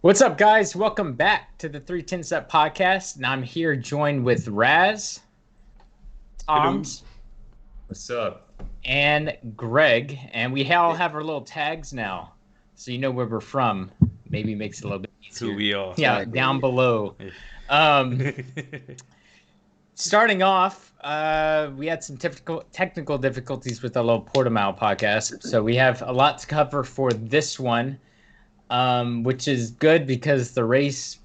What's up, guys? Welcome back to the 310 Step Podcast. And I'm here joined with Raz, Hello. Toms, What's up? and Greg. And we all have our little tags now, so you know where we're from. Maybe makes it a little bit Who easier. we are. Yeah, Exactly. down below. Um, Starting off, we had some technical difficulties with the little Portimao podcast. So we have a lot to cover for this one. Which is good because the race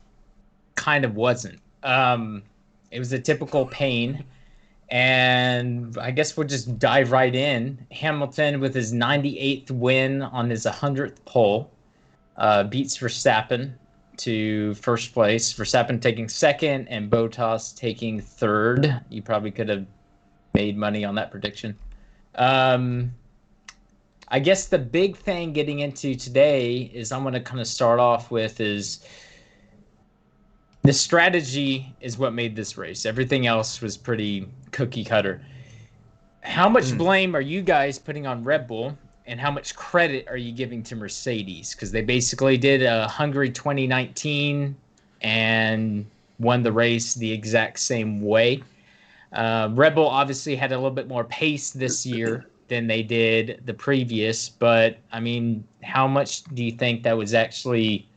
kind of wasn't. It was a typical pain, and I guess we'll just dive right in. Hamilton with his 98th win on his 100th pole beats Verstappen to first place. Verstappen taking second and Bottas taking third. You probably could have made money on that prediction. I guess the big thing getting into today is I'm going to kind of start off with is the strategy is what made this race. Everything else was pretty cookie cutter. How much blame are you guys putting on Red Bull, and how much credit are you giving to Mercedes? Because they basically did a Hungary 2019 and won the race the exact same way. Red Bull obviously had a little bit more pace this year than they did the previous, but I mean, how much do you think that was actually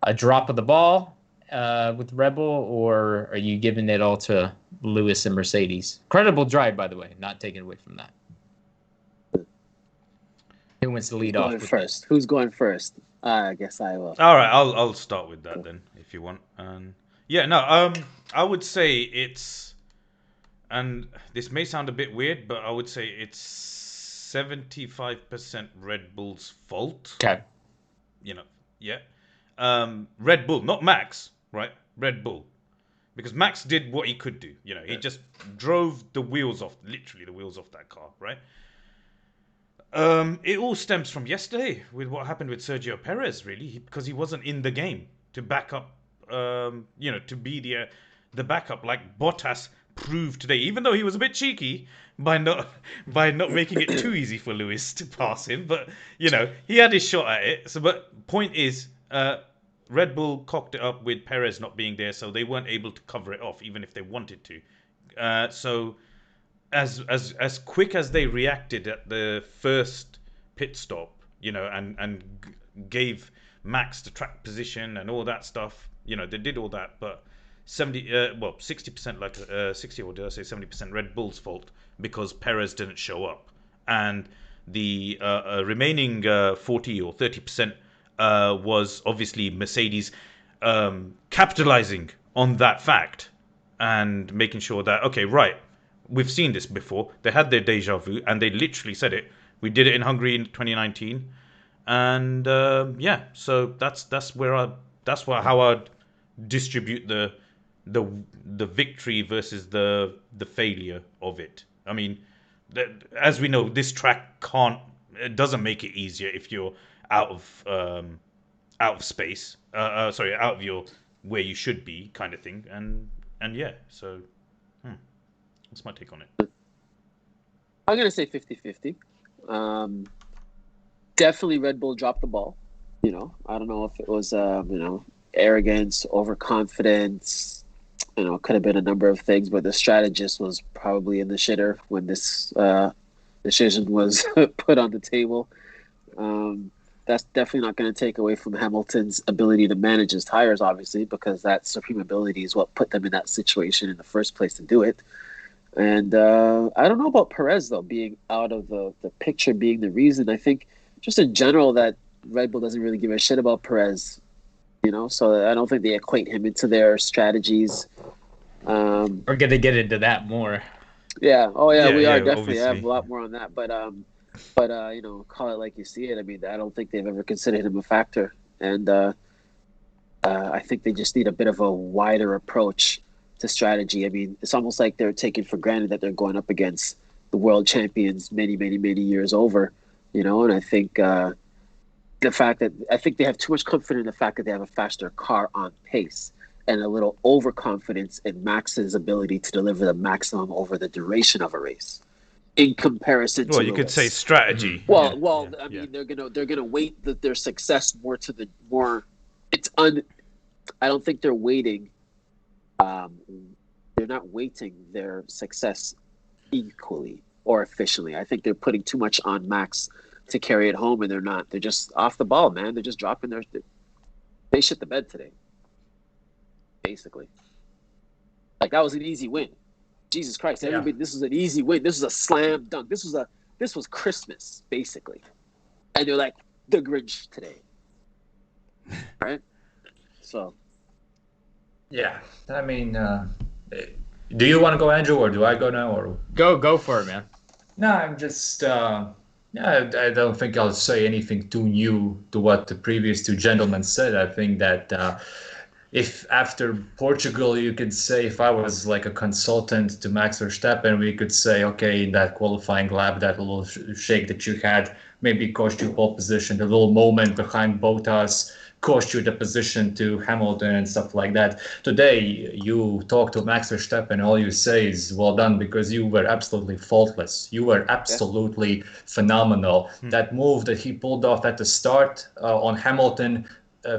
a drop of the ball with Red Bull, or are you giving it all to Lewis and Mercedes? Credible drive, by the way, not taken away from that. Who wants to lead off? Who's going first? I guess I will. All right, I'll start with that then, if you want. I would say it's, and this may sound a bit weird, but I would say it's 75% Red Bull's fault. Okay. Red Bull, not Max, right? Red Bull. Because Max did what he could do. He just drove the wheels off, literally the wheels off that car, right? It all stems from yesterday with what happened with Sergio Perez, really, because he wasn't in the game to back up, to be the backup like Bottas proved today, even though he was a bit cheeky by not making it too easy for Lewis to pass him, but he had his shot at it. So, but point is, Red Bull cocked it up with Perez not being there, so they weren't able to cover it off, even if they wanted to. So, as quick as they reacted at the first pit stop, and gave Max the track position and all that stuff, they did all that, but 60%, like 60, or did I say 70% Red Bull's fault because Perez didn't show up, and the remaining 40 or 30% was obviously Mercedes capitalizing on that fact and making sure that, okay, right, we've seen this before. They had their deja vu, and they literally said it. We did it in Hungary in 2019, and so that's how I distribute the victory versus the failure of it. I mean, as we know, this track doesn't make it easier if you're out of space. Out of your where you should be, kind of thing. And yeah, so that's my take on it. I'm going to say 50-50. Definitely Red Bull dropped the ball. I don't know if it was, arrogance, overconfidence. Could have been a number of things, but the strategist was probably in the shitter when this decision was put on the table. That's definitely not going to take away from Hamilton's ability to manage his tires, obviously, because that supreme ability is what put them in that situation in the first place to do it. And I don't know about Perez, though, being out of the picture, being the reason. I think just in general that Red Bull doesn't really give a shit about Perez, so I don't think they equate him into their strategies. We're going to get into that more. Yeah. Oh, yeah, we are definitely. Obviously. I have a lot more on that. But call it like you see it. I mean, I don't think they've ever considered him a factor. And I think they just need a bit of a wider approach to strategy. I mean, it's almost like they're taking for granted that they're going up against the world champions many, many, many years over, and I think the fact that they have too much confidence in the fact that they have a faster car on pace and a little overconfidence in Max's ability to deliver the maximum over the duration of a race in comparison to you could say strategy. I mean, they're gonna weight their success more it's un. I don't think they're waiting. Um, they're not weighting their success equally or efficiently. I think they're putting too much on Max to carry it home, and they're not. They're just off the ball, man. They're just dropping their. They shit the bed today, basically. Like that was an easy win. Jesus Christ, everybody! This was an easy win. This was a slam dunk. This was Christmas, basically. And they're like the Grinch today, right? So. Yeah, I mean, do you want to go, Andrew, or do I go now? Or Go for it, man. no, I'm just. Yeah, I don't think I'll say anything too new to what the previous two gentlemen said. I think that if after Portugal, you could say, if I was like a consultant to Max Verstappen, we could say, okay, in that qualifying lap, that little shake that you had maybe cost you pole position, the little moment behind Bottas cost you the position to Hamilton and stuff like that. Today, you talk to Max Verstappen, all you say is well done because you were absolutely faultless. You were absolutely phenomenal. That move that he pulled off at the start on Hamilton,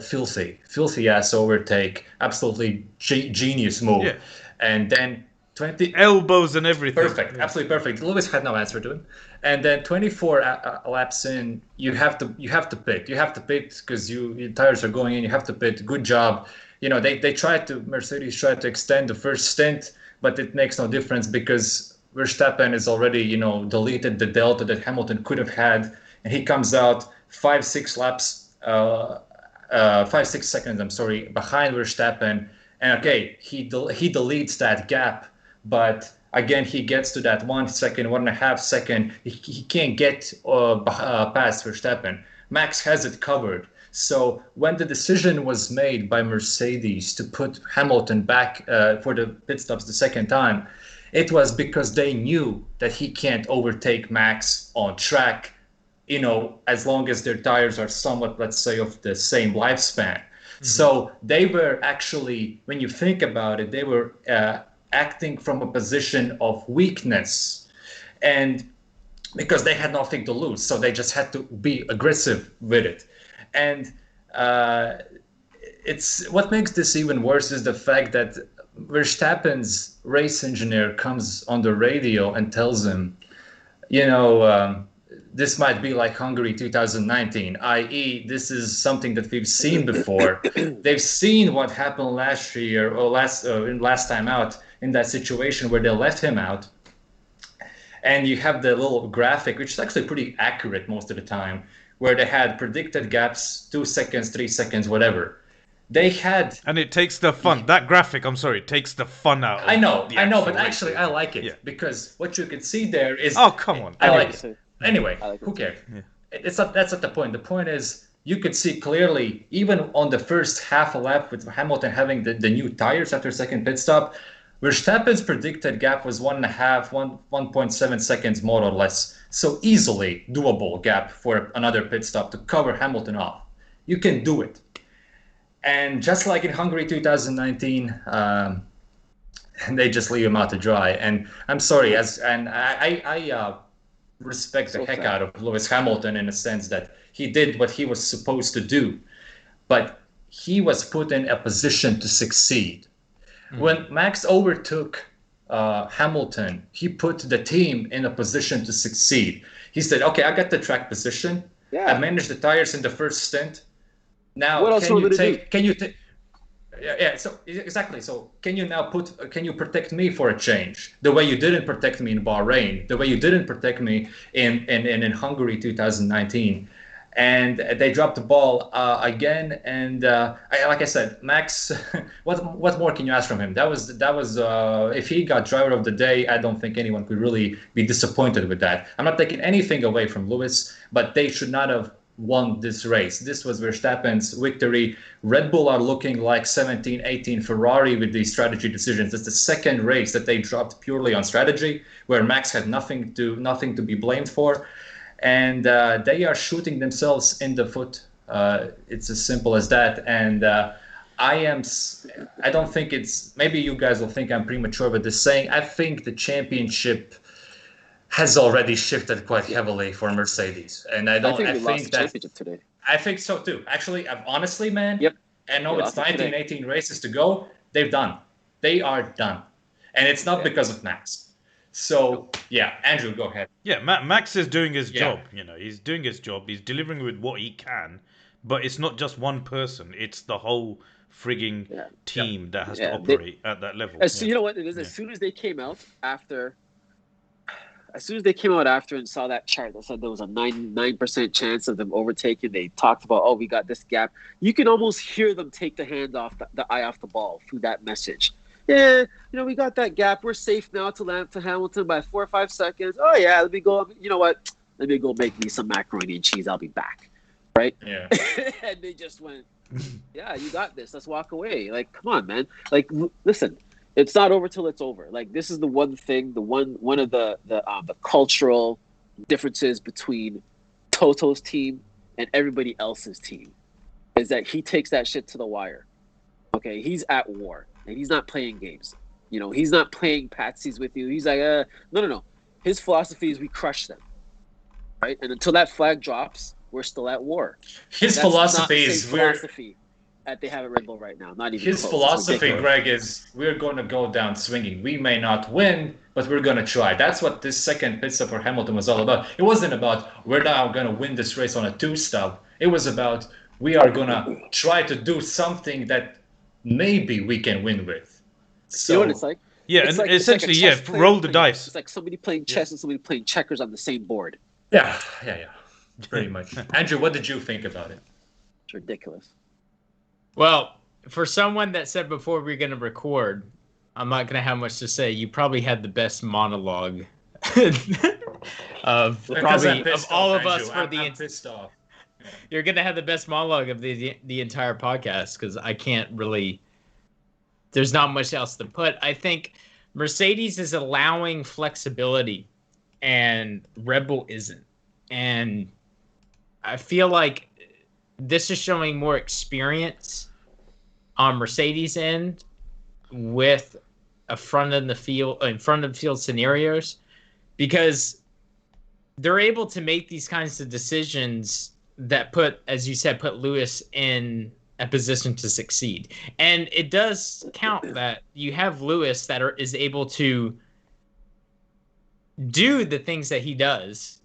filthy ass overtake, absolutely genius move. Yeah. And then 20 elbows and everything. Perfect, absolutely perfect. Lewis had no answer to him. And then 24 laps in, you have to pit. You have to pit because your tires are going in. You have to pit. Good job. You know, Mercedes tried to extend the first stint, but it makes no difference because Verstappen is already, deleted the delta that Hamilton could have had, and he comes out 5-6 laps, 5-6 seconds, behind Verstappen, and okay, he deletes that gap, but again, he gets to that 1 second, 1.5 second. He can't get past Verstappen. Max has it covered. So when the decision was made by Mercedes to put Hamilton back for the pit stops the second time, it was because they knew that he can't overtake Max on track, as long as their tires are somewhat, let's say, of the same lifespan. Mm-hmm. So they were actually, when you think about it, they were acting from a position of weakness, and because they had nothing to lose, so they just had to be aggressive with it. And it's what makes this even worse is the fact that Verstappen's race engineer comes on the radio and tells him, this might be like Hungary 2019, i.e. this is something that we've seen before. They've seen what happened last year or last time out in that situation where they left him out. And you have the little graphic, which is actually pretty accurate most of the time, where they had predicted gaps, 2 seconds, 3 seconds, whatever. They had... And it takes the fun. That graphic, takes the fun out of I know, but race. actually I like it because what you can see there is... Oh, come on. I like it. Anyway, who cares? Yeah. That's not the point. The point is, you could see clearly, even on the first half a lap with Hamilton having the new tires after second pit stop, Verstappen's predicted gap was 1.7 seconds more or less. So easily doable gap for another pit stop to cover Hamilton off. You can do it. And just like in Hungary 2019, they just leave him out to dry. And I'm sorry, I respect the heck out of Lewis Hamilton in a sense that he did what he was supposed to do, but he was put in a position to succeed. Mm-hmm. When Max overtook Hamilton, he put the team in a position to succeed. He said, okay, I got the track position. Yeah. I managed the tires in the first stint. Now, what else can you take? Yeah. So exactly. So can you protect me for a change? The way you didn't protect me in Bahrain, the way you didn't protect me in Hungary 2019, and they dropped the ball again. And like I said, Max, what more can you ask from him? That was if he got driver of the day, I don't think anyone could really be disappointed with that. I'm not taking anything away from Lewis, but they should not have won this race. This was Verstappen's victory. Red Bull are looking like 17-18 Ferrari with these strategy decisions. It's the second race that they dropped purely on strategy, where Max had nothing to be blamed for, and they are shooting themselves in the foot. It's as simple as that. And I don't think it's, maybe you guys will think I'm premature with this saying, I think the championship has already shifted quite heavily for Mercedes, and I think the championship today. I think so too. Actually, honestly, man. Yep. and now They it's lost it 19, today. 18 races to go. They're done. They are done. And it's not Yeah. because of Max. So, yeah, Andrew, go ahead. Yeah, Max is doing his Yeah. job. He's doing his job. He's delivering with what he can, but it's not just one person. It's the whole frigging Yeah. team that has to Yeah. operate at that level. So you know what it is? As soon as they came out after and saw that chart that said there was a 9% chance of them overtaking, they talked about, oh, we got this gap. You can almost hear them take the hand off the eye off the ball through that message. Yeah, we got that gap. We're safe now to Hamilton by 4 or 5 seconds. Oh yeah, let me go. You know what? Let me go make me some macaroni and cheese. I'll be back. Right? Yeah. And they just went, yeah, you got this. Let's walk away. Like, come on, man. Like, listen. It's not over till it's over. Like, this is the one thing, one of the cultural differences between Toto's team and everybody else's team is that he takes that shit to the wire. Okay, he's at war and he's not playing games. He's not playing patsies with you. He's like, no. His philosophy is we crush them, right? And until that flag drops, we're still at war. His That's philosophy not the is same philosophy that they have at Red Bull right now. Not even his close. philosophy, Greg, is we're going to go down swinging. We may not win, but we're going to try. That's what this second pit stop for Hamilton was all about. It wasn't about we're now going to win this race on a 2-stop. It was about we are going to try to do something that maybe we can win with. So, You know what it's like? Yeah, It's and like- it's like a essentially, chess player roll the playing- dice. It's like somebody playing chess and somebody playing checkers on the same board. yeah. Pretty much. Andrew, what did you think about it? It's ridiculous. Well, for someone that said before we are going to record, I'm not going to have much to say. You probably had the best monologue of Because I'm probably pissed of all off, of us Andrew. for I'm the. pissed off. You're going to have the best monologue of the entire podcast because I can't really. There's not much else to put. I think Mercedes is allowing flexibility, and Red Bull isn't. And I feel like this is showing more experience on Mercedes' end with in front of the field scenarios, because they're able to make these kinds of decisions that put Lewis in a position to succeed. And it does count that you have Lewis that is able to do the things that he does.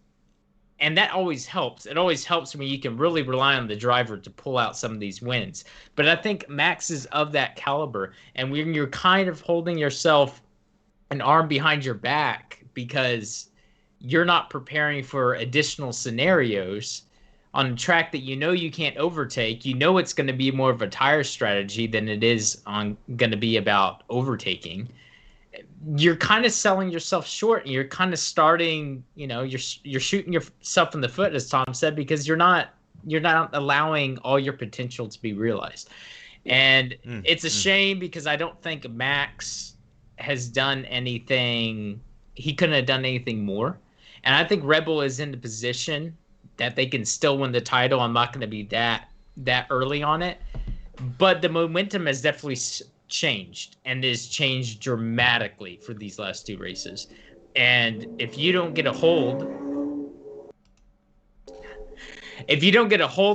And that always helps. It always helps when you can really rely on the driver to pull out some of these wins. But I think Max is of that caliber. And when you're kind of holding yourself an arm behind your back because you're not preparing for additional scenarios on a track that you can't overtake, it's going to be more of a tire strategy than it is going to be about overtaking. You're kind of selling yourself short, and you're kind of starting, you're shooting yourself in the foot, as Tom said, because you're not allowing all your potential to be realized. And it's a shame because I don't think Max has done anything. He couldn't have done anything more. And I think Red Bull is in the position that they can still win the title. I'm not going to be that early on it, but the momentum has definitely changed, and is changed dramatically for these last 2 races. And if you don't get a hold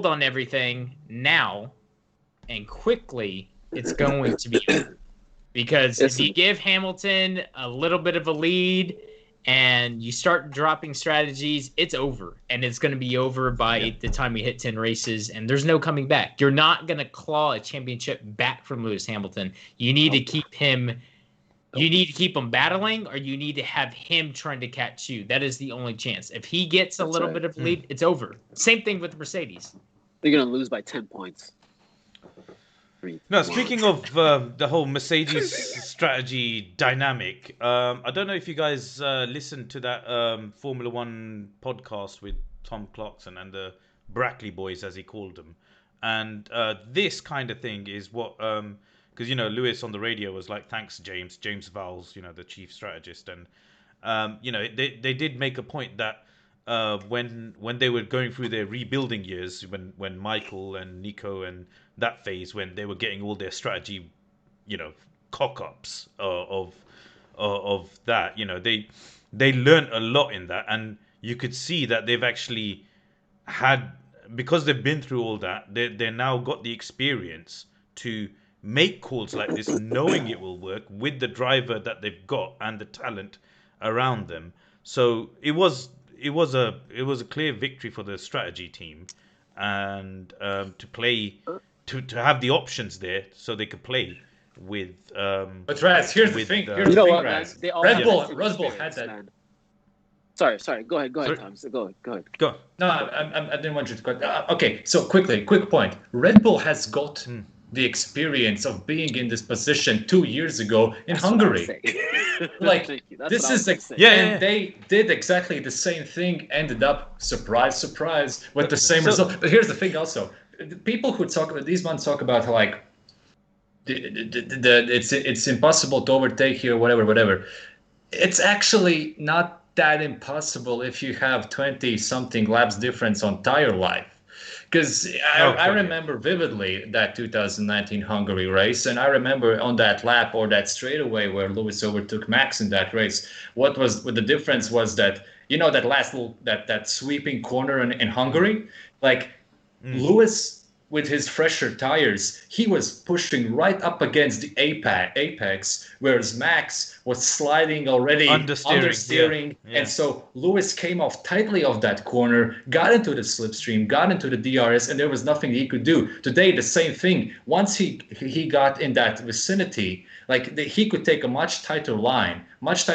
on everything now and quickly, it's going to be over. Because if you give Hamilton a little bit of a lead and you start dropping strategies, it's over. And it's going to be over by the time we hit 10 races, and there's no coming back. You're not going to claw a championship back from Lewis Hamilton. You need to keep him battling, or you need to have him trying to catch you. That is the only chance. If he gets a little bit of lead, it's over. Same thing with Mercedes. They're going to lose by 10 points. No, speaking of the whole Mercedes strategy dynamic, I don't know if you guys listened to that Formula One podcast with Tom Clarkson and the Brackley boys, as he called them. And this kind of thing is what, because, Lewis on the radio was like, thanks, James Vowles, the chief strategist. And, they did make a point that when they were going through their rebuilding years, when Michael and Nico and that phase, when they were getting all their strategy, cock-ups of that, they learned a lot in that, and you could see that they've actually had, because they've been through all that, they now got the experience to make calls like this, knowing it will work with the driver that they've got and the talent around them. So it was a clear victory for the strategy team, and to play to have the options there so they could play with. But Raz, here's the thing. Here's You the know thing, what, man? Raz. They all Red have Bull, that same Red Bull had experience, that. man. Sorry. Go ahead, Sorry? Tom. So go ahead. Go. No, I didn't want you to cut. Okay, so quick point. Red Bull has got the experience of being in this position 2 years ago in Hungary. Like, this is like, and they did exactly the same thing. Ended up surprise with the same result. But here's the thing, also, the people who talk about these ones talk about how, like, it's impossible to overtake here, whatever. It's actually not that impossible if you have 20 something laps difference on tire life. Because I remember vividly that 2019 Hungary race, and I remember on that lap or that straightaway where Lewis overtook Max in that race. What the difference was that, that last little that sweeping corner in Hungary, like Lewis with his fresher tires, he was pushing right up against the apex, whereas Max was sliding already understeering. And so Lewis came off tightly off that corner, got into the slipstream, got into the DRS, and there was nothing he could do. Today, the same thing. Once he got in that vicinity, like he could take a much tighter line, much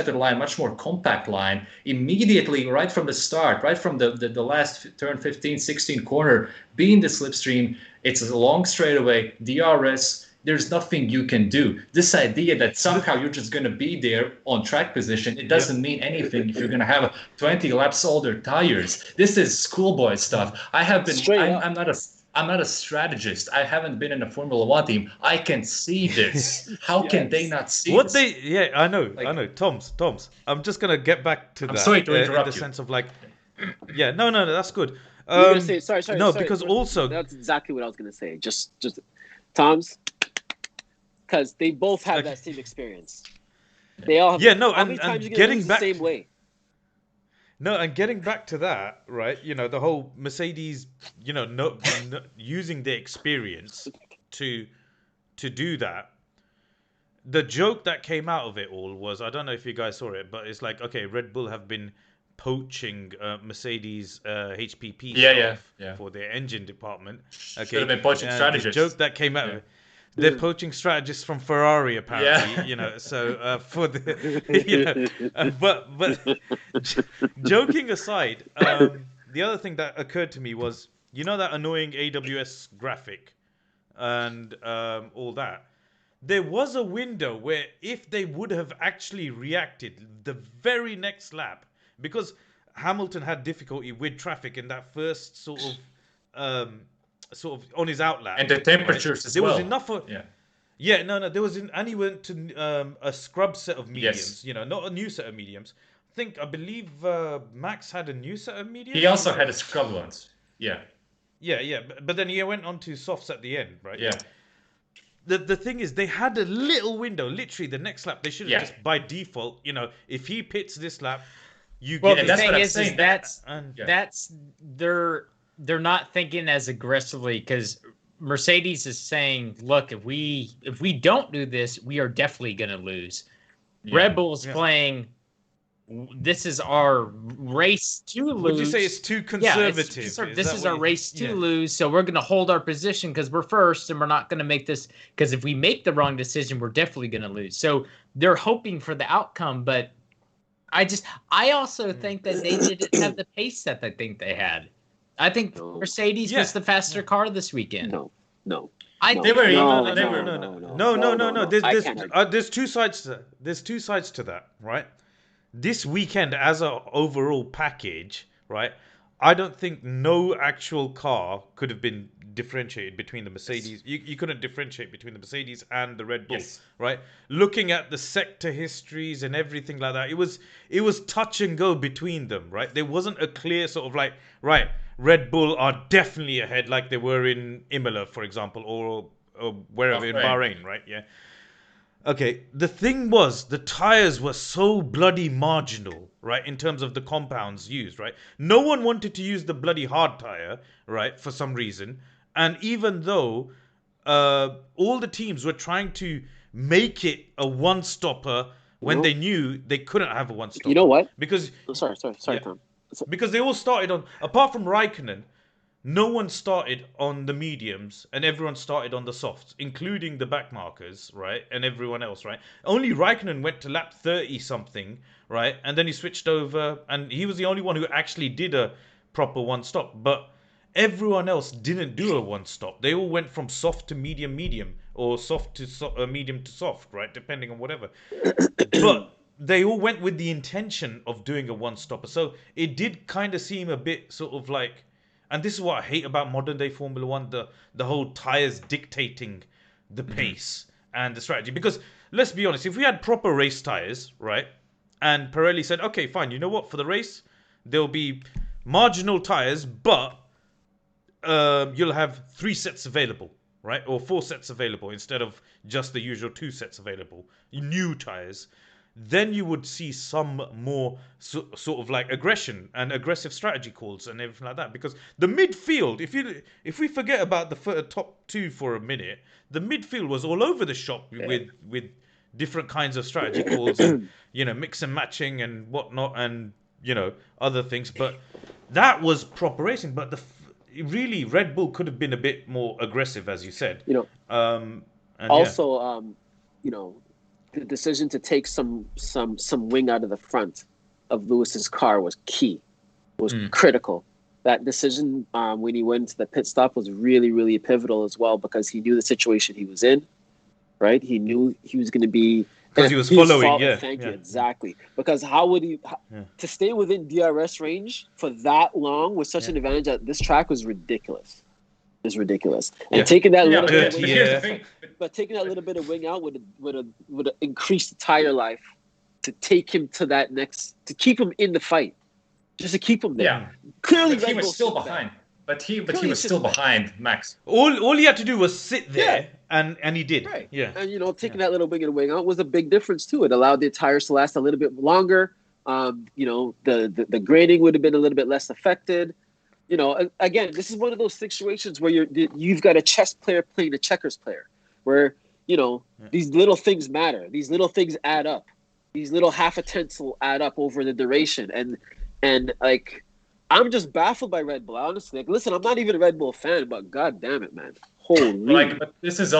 more compact line, immediately right from the start, right from the last turn 15, 16 corner, be in the slipstream. It's a long straightaway, DRS. There's nothing you can do. This idea that somehow you're just going to be there on track position, it doesn't mean anything if you're going to have 20 laps older tires. This is schoolboy stuff. I'm not a strategist. I haven't been in a Formula One team. I can see this. How can they not see this? I know. Toms. I'm just gonna get back to that. I'm sorry to interrupt in the you. sense of like, no, that's good. You're gonna say sorry. No, sorry, because also that's exactly what I was gonna say. Just Tom's, because they both have that same experience. They all have. How many times you gonna getting lose back the same way? No, and getting back to that, right? The whole Mercedes, using their experience to do that. The joke that came out of it all was, I don't know if you guys saw it, but it's like, okay, Red Bull have been poaching Mercedes HPP stuff for their engine department. Okay, should have been poaching strategists. The joke that came out of it. They're poaching strategists from Ferrari, apparently. So for the, but joking aside, the other thing that occurred to me was, that annoying AWS graphic and all that. There was a window where if they would have actually reacted the very next lap, because Hamilton had difficulty with traffic in that first sort of on his outlap, and the temperatures as there well. Was enough for there was and he went to a scrub set of mediums, not a new set of mediums. I believe Max had a new set of mediums. He also had a scrub ones. Yeah, but then he went on to softs at the end, right? Yeah. The thing is, they had a little window. Literally, the next lap they should have just by default. If he pits this lap, you get. The thing is they're not thinking as aggressively, because Mercedes is saying, look, if we don't do this, we are definitely going to lose. Red Bull's playing, this is our race to lose. Would you say it's too conservative? This is our race to lose, so we're going to hold our position because we're first, and we're not going to make this, because if we make the wrong decision, we're definitely going to lose. So they're hoping for the outcome, but I also think that they didn't have the pace that they think they had. I think Mercedes was the faster car this weekend. No. No. There's two sides to that. There's two sides to that, right? This weekend, as an overall package, right? I don't think no actual car could have been differentiated between the Mercedes. You couldn't differentiate between the Mercedes and the Red Bull, right? Looking at the sector histories and everything like that, it was touch and go between them, right? There wasn't a clear sort of like, right, Red Bull are definitely ahead, like they were in Imola, for example, or wherever in Bahrain, right? Yeah. Okay, the thing was, the tires were so bloody marginal, right, in terms of the compounds used, right? No one wanted to use the bloody hard tire, right, for some reason. And even though all the teams were trying to make it a one-stopper when they knew they couldn't have a one-stopper. You know what? Because Sorry, yeah. Tom. Because they all started on, apart from Raikkonen, no one started on the mediums and everyone started on the softs, including the back markers, right? And everyone else, right? Only Raikkonen went to lap 30 something, right? And then he switched over and he was the only one who actually did a proper one stop. But everyone else didn't do a one stop. They all went from soft to medium, medium, or soft to medium to soft, right? Depending on whatever. But they all went with the intention of doing a one stopper. So it did kind of seem a bit sort of like, and this is what I hate about modern day Formula One, the whole tires dictating the pace and the strategy. Because let's be honest, if we had proper race tires, right, and Pirelli said, okay, fine, you know what, for the race there'll be marginal tires, but you'll have 3 sets available, right, or 4 sets available instead of just the usual 2 sets available, new tires, then you would see some more sort of like aggression and aggressive strategy calls and everything like that. Because the midfield, if we forget about the top 2 for a minute, the midfield was all over the shop with different kinds of strategy calls and mix and matching and whatnot and other things. But that was proper racing. But really, Red Bull could have been a bit more aggressive, as you said. The decision to take some wing out of the front of Lewis's car was key, was critical. That decision when he went to the pit stop was really, really pivotal as well, because he knew the situation he was in, right? He knew he was going to be... Because he was following, Thank you, exactly. Because how would he... To stay within DRS range for that long with such an advantage at this track was ridiculous. It's ridiculous. And taking that little bit of wing, but taking that little bit of wing out would have increased the tire life to take him to that to keep him in the fight, just to keep him there. Yeah, clearly he was still behind. But he was still behind Max. All he had to do was sit there, and he did. Right. Yeah. And taking that little wing and wing out was a big difference too. It allowed the tires to last a little bit longer. The grading would have been a little bit less affected. Again, this is one of those situations where you've got a chess player playing a checkers player, where these little things matter. These little things add up. These little half a tenths will add up over the duration, and like I'm just baffled by Red Bull. Honestly, like, listen, I'm not even a Red Bull fan, but god damn it, man, holy. But this is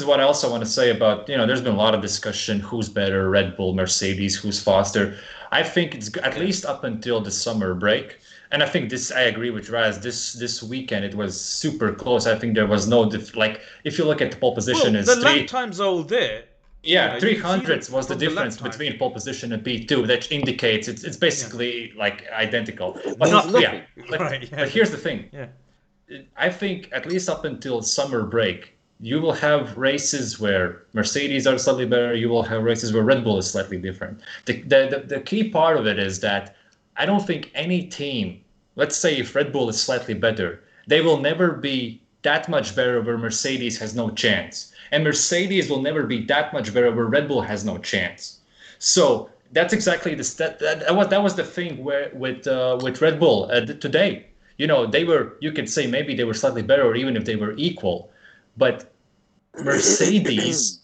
what I also want to say about there's been a lot of discussion who's better, Red Bull, Mercedes, who's faster. I think it's at least up until the summer break. And I think I agree with Raz. This weekend it was super close. I think there was no if you look at the pole position, the lap times are all there. Yeah, 300 was the difference between pole position and P2. That indicates it's basically like identical. But but here's the thing. Yeah, I think at least up until summer break, you will have races where Mercedes are slightly better. You will have races where Red Bull is slightly different. The key part of it is that I don't think any team, let's say if Red Bull is slightly better, they will never be that much better where Mercedes has no chance. And Mercedes will never be that much better where Red Bull has no chance. So that's exactly that was the thing with Red Bull today. They were, you could say maybe they were slightly better or even if they were equal. But Mercedes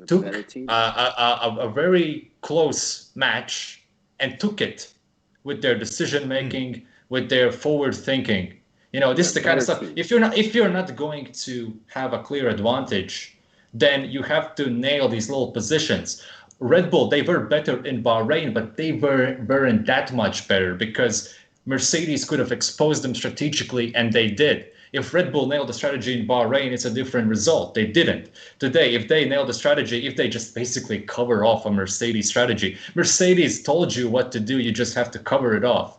took a very close match and took it with their decision making, with their forward thinking. This is the kind of stuff. If you're not going to have a clear advantage, then you have to nail these little positions. Red Bull, they were better in Bahrain, but they weren't that much better because Mercedes could have exposed them strategically, and they did. If Red Bull nailed the strategy in Bahrain, it's a different result. They didn't. Today, if they nailed the strategy, if they just basically cover off a Mercedes strategy, Mercedes told you what to do, you just have to cover it off.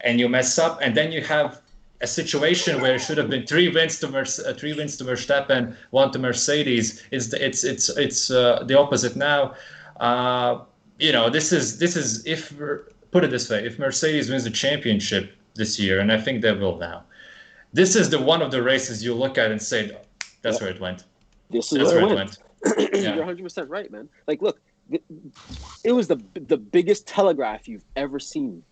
And you mess up, and then you have a situation where it should have been 3 wins to Verstappen, 1 to Mercedes. It's the opposite now. This is if put it this way, if Mercedes wins the championship this year, and I think they will now, this is one of the races you look at and say, that's where it went. This is where it went. You're 100% right, man. Like, look, it was the biggest telegraph you've ever seen.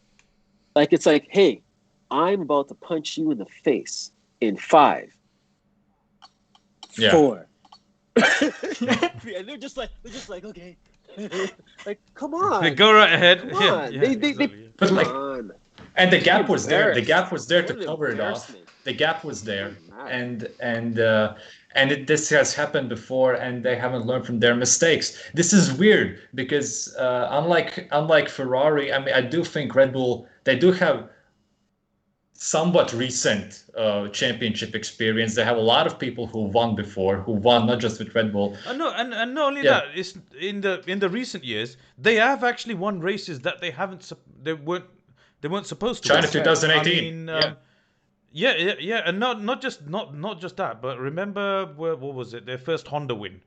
Like, it's like, hey, I'm about to punch you in the face in 5, Yeah. 4. And they're just like, okay. Like, come on. They go right ahead. Come on. Yeah, they exactly, yeah. But come like, on. and the gap was there. The Embarrassed. gap was there to What an cover it off. embarrassment. The gap was there, Doesn't and this has happened before, and they haven't learned from their mistakes. This is weird because unlike Ferrari, I mean, I do think Red Bull, they do have somewhat recent championship experience. They have a lot of people who won before, who won not just with Red Bull. No, and not only Yeah. that, it's in the recent years they have actually won races that they weren't supposed to. China win. 2018. I mean, yeah, and not just that, but remember what was it? Their first Honda win.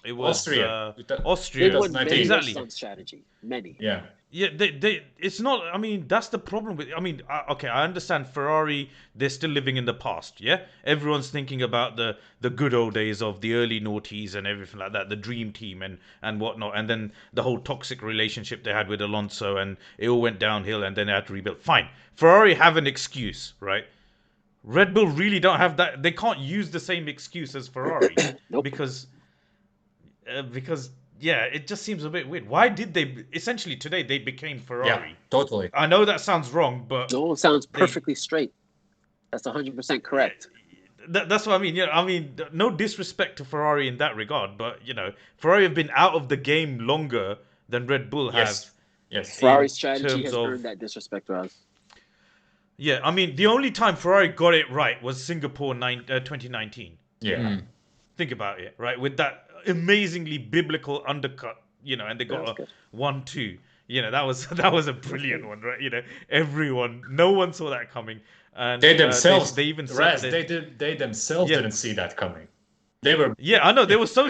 It was Austria. Austria. They won many Exactly. based on strategy. Many. Yeah. Yeah, they. It's not. I mean, that's the problem with. I mean, okay, I understand Ferrari. They're still living in the past. Yeah, everyone's thinking about the good old days of the early noughties and everything like that, the dream team and whatnot, and then the whole toxic relationship they had with Alonso, and it all went downhill, and then they had to rebuild. Fine, Ferrari have an excuse, right? Red Bull really don't have that. They can't use the same excuse as Ferrari Nope. because. Yeah, it just seems a bit weird. Why did they? Essentially, today they became Ferrari. Yeah, totally. I know that sounds wrong, but No, it sounds perfectly straight. That's 100% correct. that's what I mean. Yeah, I mean, no disrespect to Ferrari in that regard, but Ferrari have been out of the game longer than Red Bull have. Yes. Ferrari's in strategy terms has of- earned that disrespect to us. Yeah, I mean, the only time Ferrari got it right was Singapore 2019. Yeah. Think about it, right? With that amazingly biblical undercut, and they got That's a 1-2. That was a brilliant one, right? No one saw that coming, and They themselves, they even said Raz, that- they themselves Yeah. didn't see that coming. They were Yeah, I know. They were so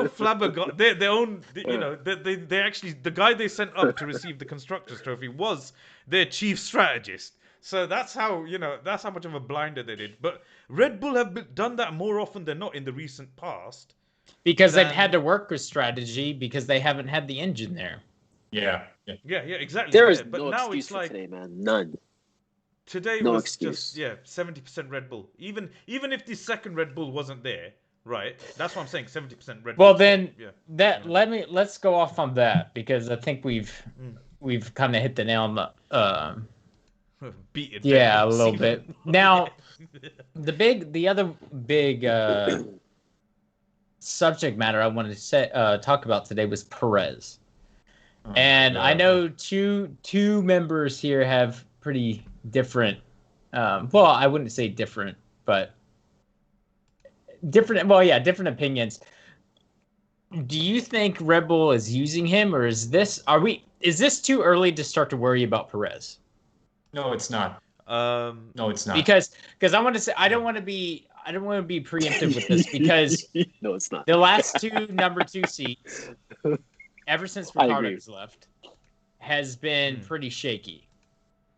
flabbergasted. Their own, they actually, the guy they sent up to receive the constructors trophy was their chief strategist. So that's how much of a blinder they did. But Red Bull have done that more often than not in the recent past. Because they've Then- had to work with strategy because they haven't had the engine there. Yeah, exactly. There is But no now excuse it's for like today, man. None. today No was excuse. just 70% Red Bull. Even if the second Red Bull wasn't there, right? That's what I'm saying. 70% Red Bull. Well, then yeah. let's go off on that because I think we've kind of hit the nail on the Beat it. yeah, down. a little bit. Now, the other big subject matter I wanted to talk about today was Perez. And I know two members here have pretty different, well, I wouldn't say different, but different opinions. Do you think Red Bull is using him, or is this too early to start to worry about Perez? No, it's not. No, it's not. Because I want to say I don't want to be preemptive with this because No, it's not. the last two number 2 seats, ever since I agree. Ricardo's left, has been pretty shaky.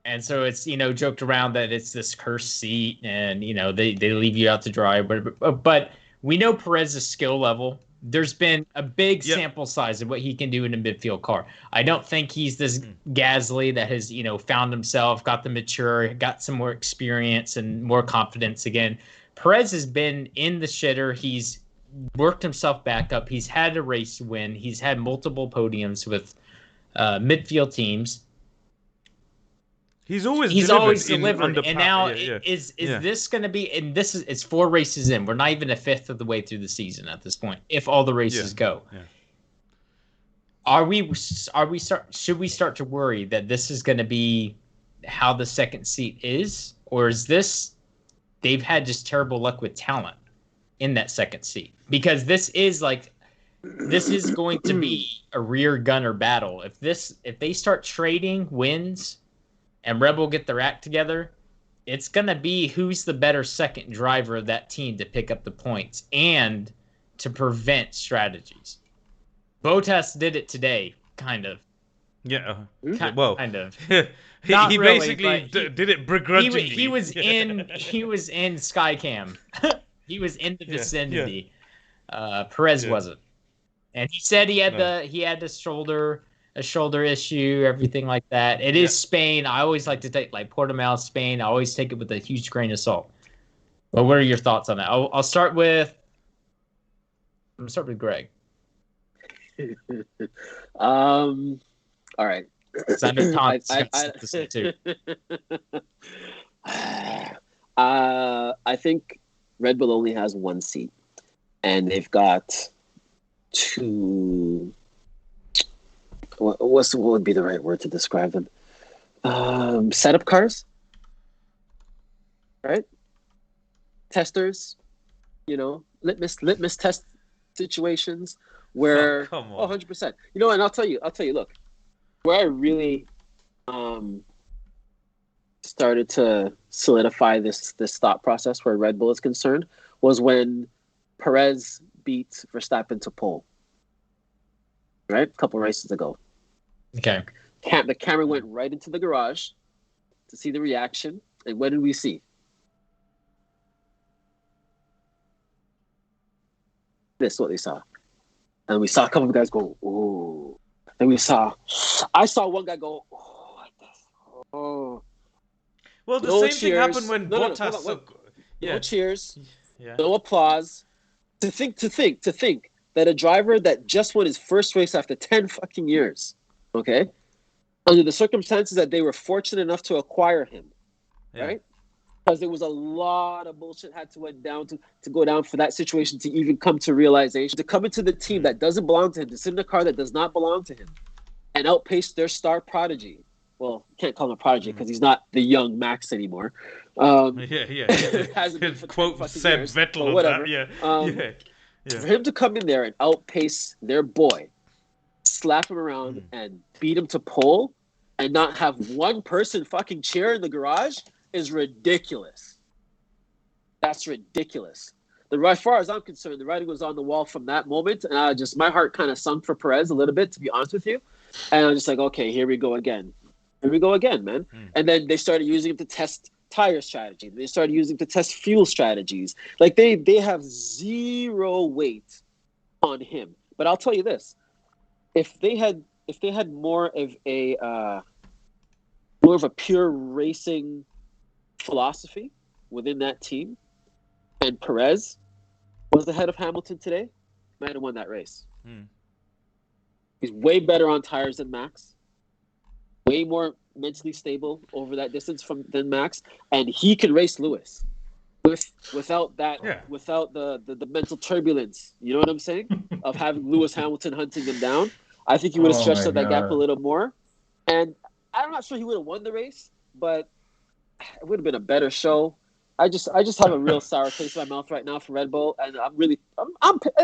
And so it's, joked around that it's this cursed seat and, they leave you out to dry. But we know Perez's skill level. There's been a big sample size of what he can do in a midfield car. I don't think he's this Gasly that has, found himself, got the mature, got some more experience and more confidence again. Perez has been in the shitter. He's worked himself back up. He's had a race win. He's had multiple podiums with midfield teams. He's always delivered. And now is this going to be? And it's 4 races in. We're not even a fifth of the way through the season at this point. If all the races go, should we start to worry that this is going to be how the second seat is, or is this they've had just terrible luck with talent in that second seat? Because this is going to be a rear gunner battle. If they start trading wins and Red Bull get their act together, it's going to be who's the better second driver of that team to pick up the points and to prevent strategies. Bottas did it today, kind of. Yeah. Kind of. he really, basically did it begrudgingly. He was in Skycam. He was in the vicinity. Perez wasn't. And he said he had a shoulder issue, everything like that. It is Spain. I always like to take, like Portimao, Spain. I always take it with a huge grain of salt. Well, what are your thoughts on that? I'll start with. I'm gonna start with Greg. All right. I know Tom's got something to say too. I think Red Bull only has one seat, and they've got two. What would be the right word to describe them? Setup cars, right? Testers, litmus test situations where, come on. 100%. And I'll tell you, look, where I really started to solidify this thought process where Red Bull is concerned was when Perez beat Verstappen to pole, right? A couple races ago. Okay. The camera went right into the garage to see the reaction, and what did we see? This is what they saw. And we saw a couple of guys go, ooh. And I saw one guy go, oh, like this. Oh. Well, the No same cheers. thing happened when No, Bottas. No cheers. Yeah. No applause. To think that a driver that just won his first race after 10 fucking years, okay, under the circumstances that they were fortunate enough to acquire him, right? Because there was a lot of bullshit had to went down to go down for that situation to even come to realization, to come into the team that doesn't belong to him, to sit in a car that does not belong to him, and outpace their star prodigy. Well, can't call him a prodigy because he's not the young Max anymore. Hasn't been for Quote Seb years, Vettel whatever. Yeah. For him to come in there and outpace their boy, slap him around and beat him to pole, and not have one person fucking cheer in the garage is ridiculous. That's ridiculous. As far as I'm concerned, the writing was on the wall from that moment, and my heart kind of sunk for Perez a little bit, to be honest with you. And I'm just like, okay, here we go again. Here we go again, man. And then they started using it to test tire strategy. They started using it to test fuel strategies. Like they have zero weight on him. But I'll tell you this: if they had more of a pure racing philosophy within that team, and Perez was the head of Hamilton today, might have won that race. He's way better on tires than Max, way more mentally stable over that distance than Max, and he can race Lewis without the mental turbulence. You know what I'm saying? Of having Lewis Hamilton hunting him down. I think he would have stretched out that gap a little more, and I'm not sure he would have won the race, but it would have been a better show. I just have a real sour taste in my mouth right now for Red Bull, and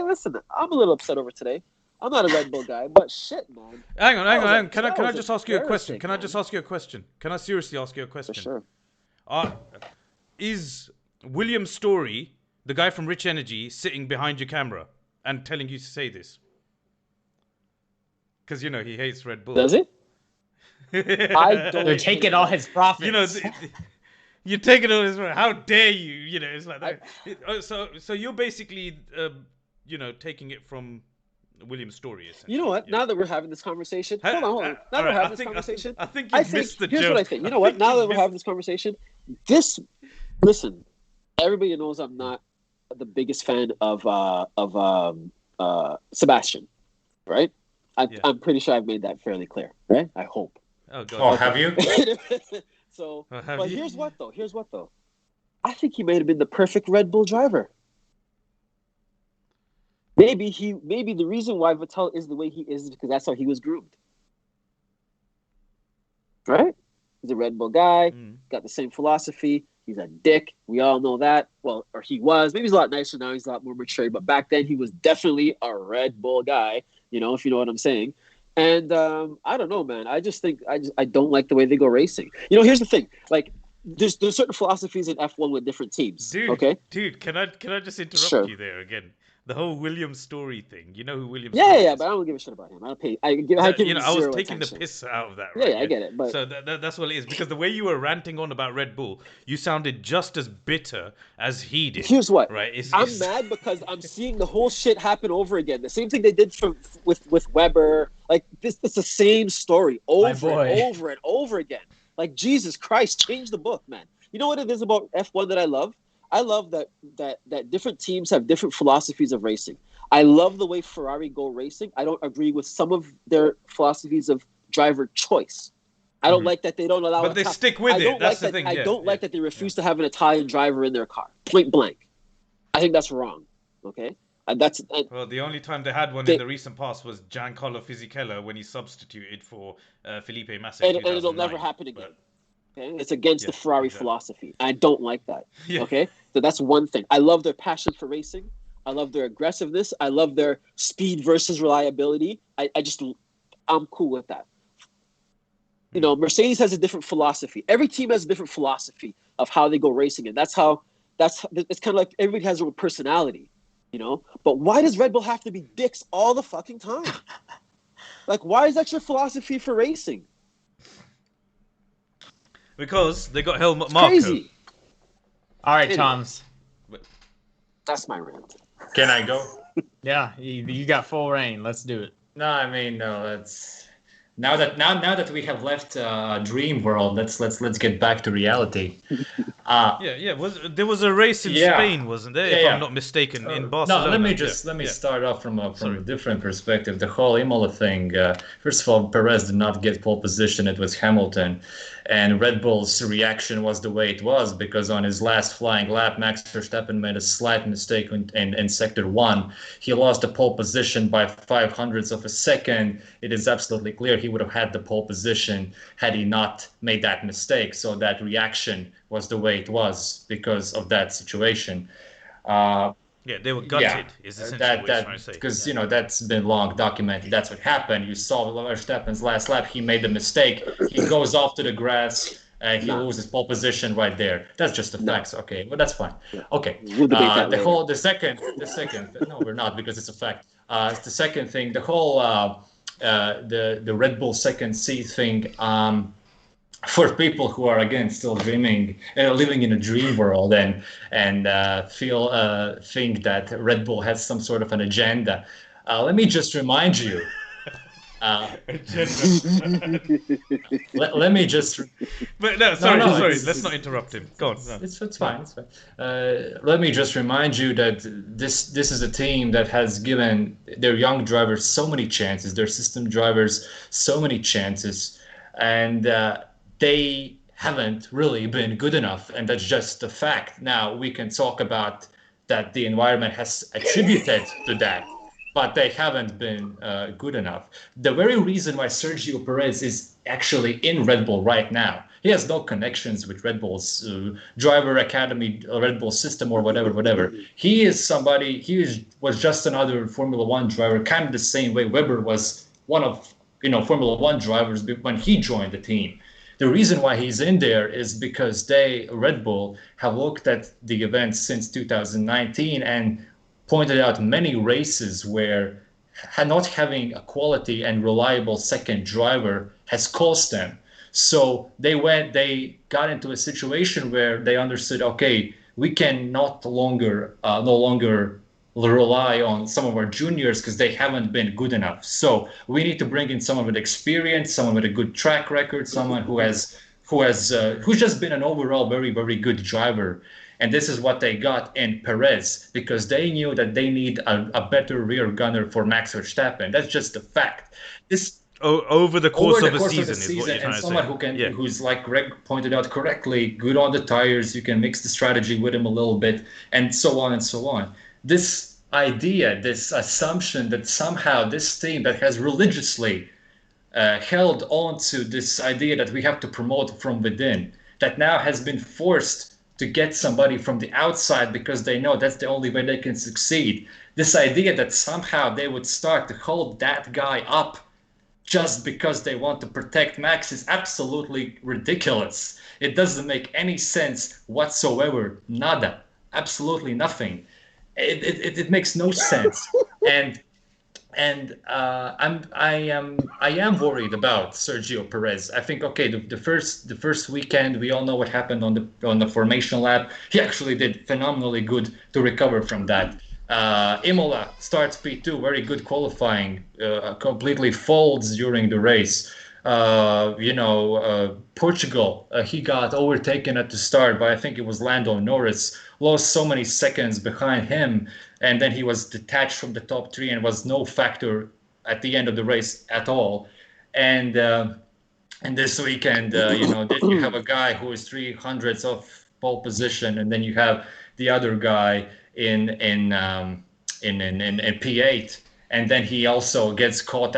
listen, I'm a little upset over today. I'm not a Red Bull guy, but shit, man. Hang on. Can I just ask you a question? Can I just ask you a question? Can I seriously ask you a question? For sure. Is William Story, the guy from Rich Energy, sitting behind your camera and telling you to say this? Because, he hates Red Bull. Does he? They're taking all his profits. You're taking all his. How dare you? It's like that. So you're basically, taking it from William Story. You know what? Now that we're having this conversation, hold on. Now that we're having this conversation, I think you missed the joke. Here's what I think. You know what? Now that we're having this conversation, listen, everybody knows I'm not the biggest fan of Sebastian, right? I'm pretty sure I've made that fairly clear, right? I hope. Oh, God. Oh, have you? But here's what though. I think he might have been the perfect Red Bull driver. Maybe the reason why Vettel is the way he is because that's how he was groomed. Right? He's a Red Bull guy, got the same philosophy. He's a dick. We all know that. Well, or he was. Maybe he's a lot nicer now. He's a lot more mature. But back then, he was definitely a Red Bull guy, if you know what I'm saying. And I don't know, man. I just think I don't like the way they go racing. Here's the thing. Like, there's certain philosophies in F1 with different teams. Dude, can I just interrupt you there again? The whole William Story thing. You know who William Story is? Yeah, but I don't give a shit about him. I was taking the piss out of that. Right? Yeah, I get it. But so that's what it is. Because the way you were ranting on about Red Bull, you sounded just as bitter as he did. Here's what. Right? I'm mad because I'm seeing the whole shit happen over again. The same thing they did with Weber. Like this, it's the same story over and over again. Like Jesus Christ, change the book, man. You know what it is about F1 that I love? I love that different teams have different philosophies of racing. I love the way Ferrari go racing. I don't agree with some of their philosophies of driver choice. I don't like that they don't allow. But they stick with it. That's the thing. I don't like that they refuse to have an Italian driver in their car. Point blank. I think that's wrong. Okay, well, the only time they had one in the recent past was Giancarlo Fisichella when he substituted for Felipe Massa. And it'll never happen again. Okay? It's against the Ferrari philosophy. I don't like that. Okay, so that's one thing. I love their passion for racing. I love their aggressiveness. I love their speed versus reliability. I'm cool with that. You know, Mercedes has a different philosophy. Every team has a different philosophy of how they go racing, and it's kind of like everybody has their own personality, you know. But why does Red Bull have to be dicks all the fucking time? Like, why is that your philosophy for racing? Because they got Helmut Marko. Crazy. All right, Toms. That's my rant. Can I go? Yeah, you got full reign. Let's do it. No, I mean, no. Now that we have left dream world, let's get back to reality. There was a race in Spain, wasn't there? If I'm not mistaken, in Barcelona. No, let me start off from a different perspective. The whole Imola thing. First of all, Perez did not get pole position. It was Hamilton, and Red Bull's reaction was the way it was because on his last flying lap, Max Verstappen made a slight mistake in sector 1. He lost the pole position by 0.05 of a second. It is absolutely clear he would have had the pole position had he not made that mistake. So that reaction was the way it was because of that situation. They were gutted. Is essentially what you're trying to say. Because that's been long documented. That's what happened. You saw Verstappen's last lap. He made the mistake. He goes off to the grass. He loses pole position right there. That's just the facts. Okay, well that's fine. Okay. We'll debate that later. The second. No, we're not because it's a fact. The second thing, the whole the Red Bull second seat thing. For people who are again still dreaming, living in a dream world, and think that Red Bull has some sort of an agenda, let me just remind you. Let me just. But no, sorry. Let's not interrupt him. Go on. No. It's fine. It's fine. Let me just remind you that this is a team that has given their young drivers so many chances, their system drivers so many chances, and they haven't really been good enough, and that's just a fact. Now we can talk about that the environment has attributed to that, but they haven't been good enough. The very reason why Sergio Perez is actually in Red Bull right now, he has no connections with Red Bull's driver academy, Red Bull system, or whatever. He was just another Formula One driver, kind of the same way Webber was one of Formula One drivers when he joined the team. The reason why he's in there is because Red Bull, have looked at the events since 2019 and pointed out many races where not having a quality and reliable second driver has cost them. So they got into a situation where they understood, okay, we can no longer rely on some of our juniors because they haven't been good enough. So we need to bring in someone with experience, someone with a good track record, someone who's just been an overall very, very good driver. And this is what they got in Perez because they knew that they need a better rear gunner for Max Verstappen. That's just a fact. Over the course of a season is what you're trying to say. Someone who's like Greg pointed out correctly, good on the tires. You can mix the strategy with him a little bit, and so on and so on. This idea, this assumption that somehow this team that has religiously held on to this idea that we have to promote from within, that now has been forced to get somebody from the outside because they know that's the only way they can succeed. This idea that somehow they would start to hold that guy up just because they want to protect Max is absolutely ridiculous. It doesn't make any sense whatsoever. Nada. Absolutely nothing. It makes no sense. And I am worried about Sergio Perez. I think the first weekend we all know what happened on the formation lap. He actually did phenomenally good to recover from that. Imola starts P2, very good qualifying, completely folds during the race. Portugal, he got overtaken at the start by, I think it was Lando Norris, lost so many seconds behind him, and then he was detached from the top three and was no factor at the end of the race at all. And this weekend, then you have a guy who is 300ths of pole position, and then you have the other guy in P8, and then he also gets caught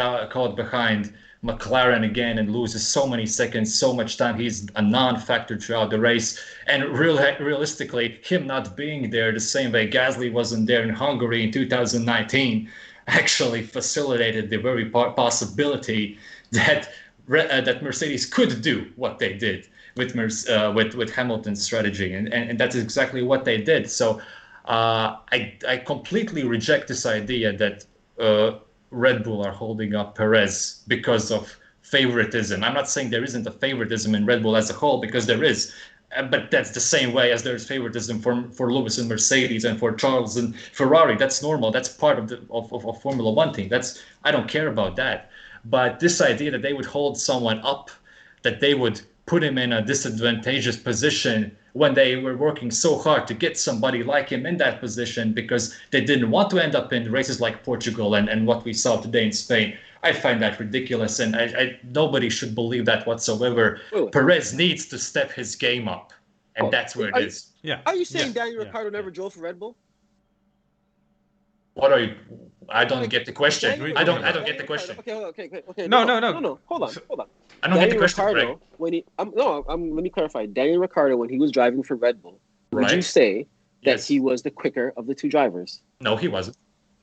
behind McLaren again and loses so many seconds, so much time. He's a non-factor throughout the race, and realistically, him not being there the same way Gasly wasn't there in Hungary in 2019 actually facilitated the very possibility that Mercedes could do what they did with Hamilton's strategy, and that's exactly what they did. So I completely reject this idea that Red Bull are holding up Perez because of favoritism. I'm not saying there isn't a favoritism in Red Bull as a whole, because there is, but that's the same way as there's favoritism for Lewis and Mercedes and for Charles and Ferrari. That's normal. That's part of of Formula One team. I don't care about that. But this idea that they would hold someone up, that they would put him in a disadvantageous position when they were working so hard to get somebody like him in that position because they didn't want to end up in races like Portugal and what we saw today in Spain, I find that ridiculous, and nobody should believe that whatsoever. Really? Perez needs to step his game up, and that's where it is. Yeah. Are you saying Daniel Ricciardo never drove for Red Bull? What are you? I don't get the question. Daniel I don't Ricciardo- get the question. Okay. No. Hold on. I don't get the Daniel question, Ricciardo, Greg. when he, let me clarify. Daniel Ricciardo, when he was driving for Red Bull, would you Right. say that Yes. he was the quicker of the two drivers? No, he wasn't.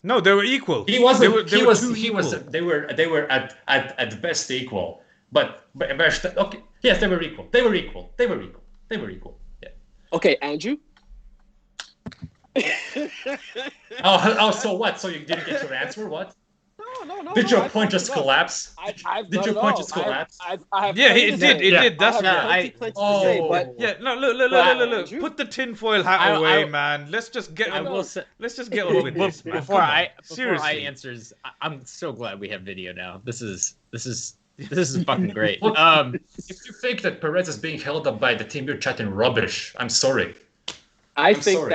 No, they were equal. He wasn't. They were He two was. equal. They were at best equal. But okay. Yes, they were equal. They were equal. Yeah. Okay, Andrew. Oh. So what? So you didn't get your answer? What? No. Did your point just collapse? Did your point just collapse? I have Yeah, plenty it to did. say. It Yeah. did. That's I have right. plenty to say, but Yeah, no, look. Andrew? Put the tinfoil hat I- away, I- man. Let's just get I on. will say, Let's just get on with this, man. before Come on. I Seriously. answers, I'm so glad we have video now. This is fucking great. Look, if you think that Perez is being held up by the team, you're chatting rubbish. I'm sorry. I I'm think sorry.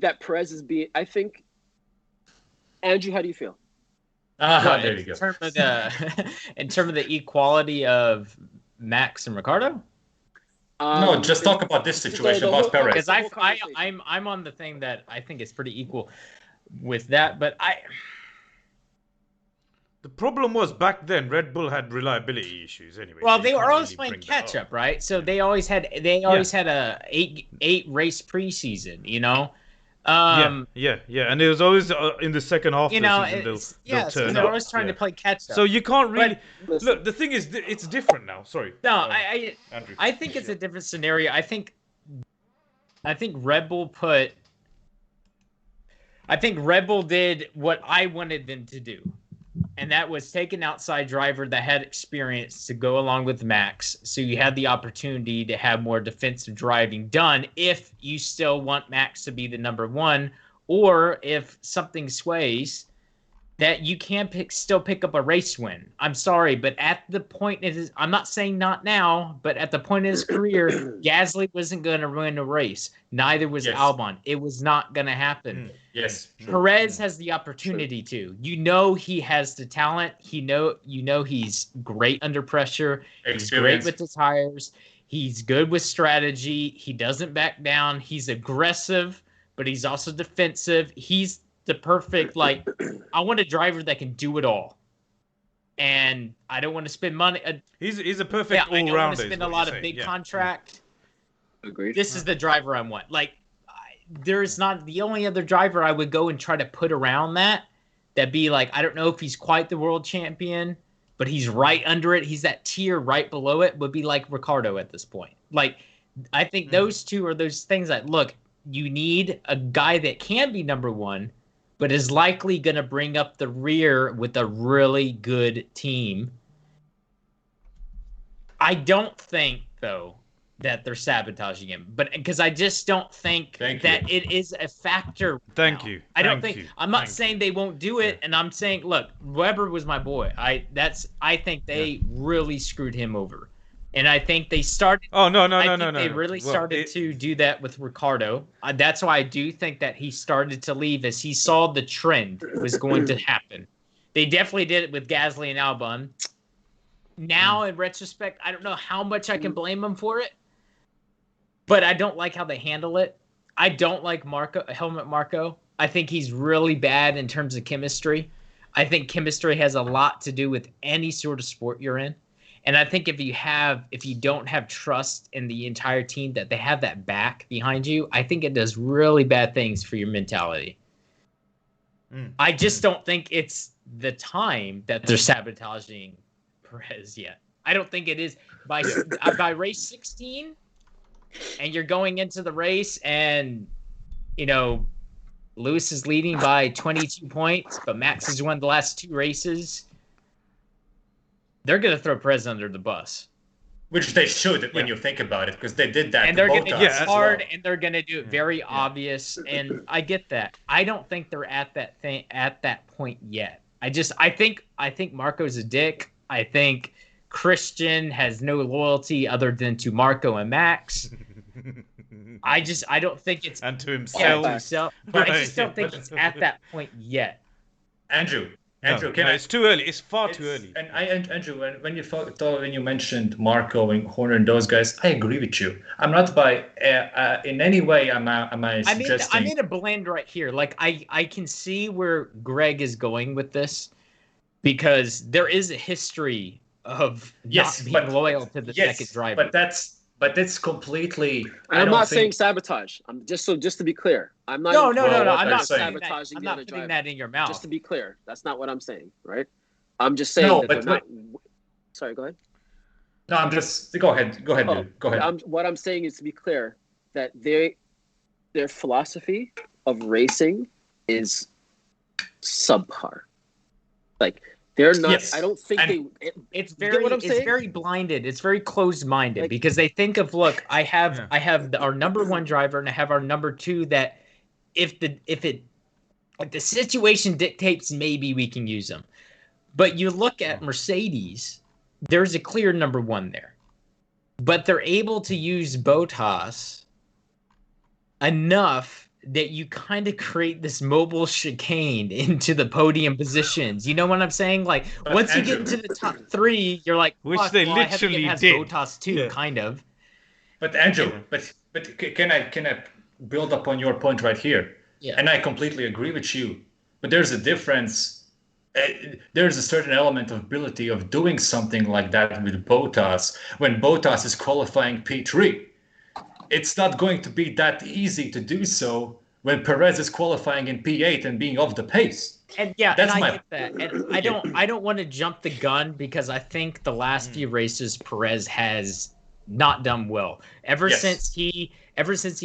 that Perez is being. I think. Andrew, how do you feel? There you go. In terms of the equality of Max and Ricardo, No, just talk about this situation the about whole- Perez. because the whole conversation. I'm on the thing that I think is pretty equal with that, but The problem was back then Red Bull had reliability issues anyway. well, so they you were can't always really playing bring that catch up. up, right? So they always had a eight race preseason, you know. Yeah, and it was always in the second half You of the know, season it's, they'll yeah, so turn they're up. always trying to Yeah. play catch up. So you can't really Listen. look. The thing is, it's different now. Sorry. No, Andrew. I think it's a different scenario. I think Red Bull did what I wanted them to do. And that was take an outside driver that had experience to go along with Max. So you had the opportunity to have more defensive driving done if you still want Max to be the number one, or if something sways, that you can still pick up a race win. I'm sorry, but at the point I'm not saying not now, but at the point in his career, Gasly wasn't going to win a race. Neither was Yes. Albon. It was not going to happen. Yes. Perez has the opportunity to. You know he has the talent. You know he's great under pressure. He's great Experience. with the tires. He's good with strategy. He doesn't back down. He's aggressive, but he's also defensive. He's the perfect, like, I want a driver that can do it all. And I don't want to spend money. He's a perfect I don't want all-rounder. to is spend a what lot you're of saying. big Yeah. contract. Agreed. This is the driver I want. Like, there's not the only other driver I would go and try to put around that'd be like, I don't know if he's quite the world champion, but he's right under it. He's that tier right below it, would be like Ricardo at this point. Like, I think those two are those things that, look, you need a guy that can be number one, but is likely going to bring up the rear with a really good team. I don't think, though, that they're sabotaging him, but because I just don't think that it is a factor. Thank now. you. I don't Thank think. you. I'm not Thank saying you. they won't do it, and I'm saying, look, Weber was my boy. I think they really screwed him over, and I think they started. Oh no. They really started to do that with Ricardo. That's why I do think that he started to leave as he saw the trend was going to happen. They definitely did it with Gasly and Albon. Now, in retrospect, I don't know how much I can blame them for it, but I don't like how they handle it. I don't like Helmut Marko. I think he's really bad in terms of chemistry. I think chemistry has a lot to do with any sort of sport you're in. And I think if you don't have trust in the entire team, that they have that back behind you, I think it does really bad things for your mentality. I just don't think it's the time that they're sabotaging Perez yet. I don't think it is by race 16, and you're going into the race, and Lewis is leading by 22 points, but Max has won the last 2 races. They're going to throw Perez under the bus. Which they should when you think about it, because they did that. And they're going to do it hard, and they're going to do it very obvious. And I get that. I don't think they're at that point yet. I think Marco's a dick. I think Christian has no loyalty other than to Marco and Max. I don't think it's and to himself. But I just don't think it's at that point yet. Andrew, it's too early. It's far too early. And Andrew, when you mentioned Marco and Horner and those guys, I agree with you. I'm not in any way am I suggesting. I'm in a blend right here. Like I can see where Greg is going with this, because there is a history of not being loyal to the second driver. But that's completely. I'm not saying sabotage. I'm just to be clear. I'm not. No. I'm not sabotaging. I'm not putting that in your mouth. Just to be clear, that's not what I'm saying, right? I'm just saying they're not. Sorry, go ahead. No, I'm just. Go ahead. Go ahead. What I'm saying is, to be clear, that their philosophy of racing is subpar. Like. They're not. Yes. I don't think It's very blinded. It's very closed-minded, because they think of, look, I have our number 1 driver and I have our number 2 that if the situation dictates, maybe we can use them. But you look at Mercedes, there's a clear number 1 there, but they're able to use Bottas enough that you kind of create this mobile chicane into the podium positions. You know what I'm saying? Like, once you get into the top 3, you're like, which they literally did. Bottas too, kind of. But Andrew, but can I build upon your point right here? Yeah. And I completely agree with you. But there's a difference. There's a certain element of ability of doing something like that with Bottas when Bottas is qualifying P3. It's not going to be that easy to do so when Perez is qualifying in P8 and being off the pace. And I get that. And I don't want to jump the gun, because I think the last few races Perez has not done well. Ever since he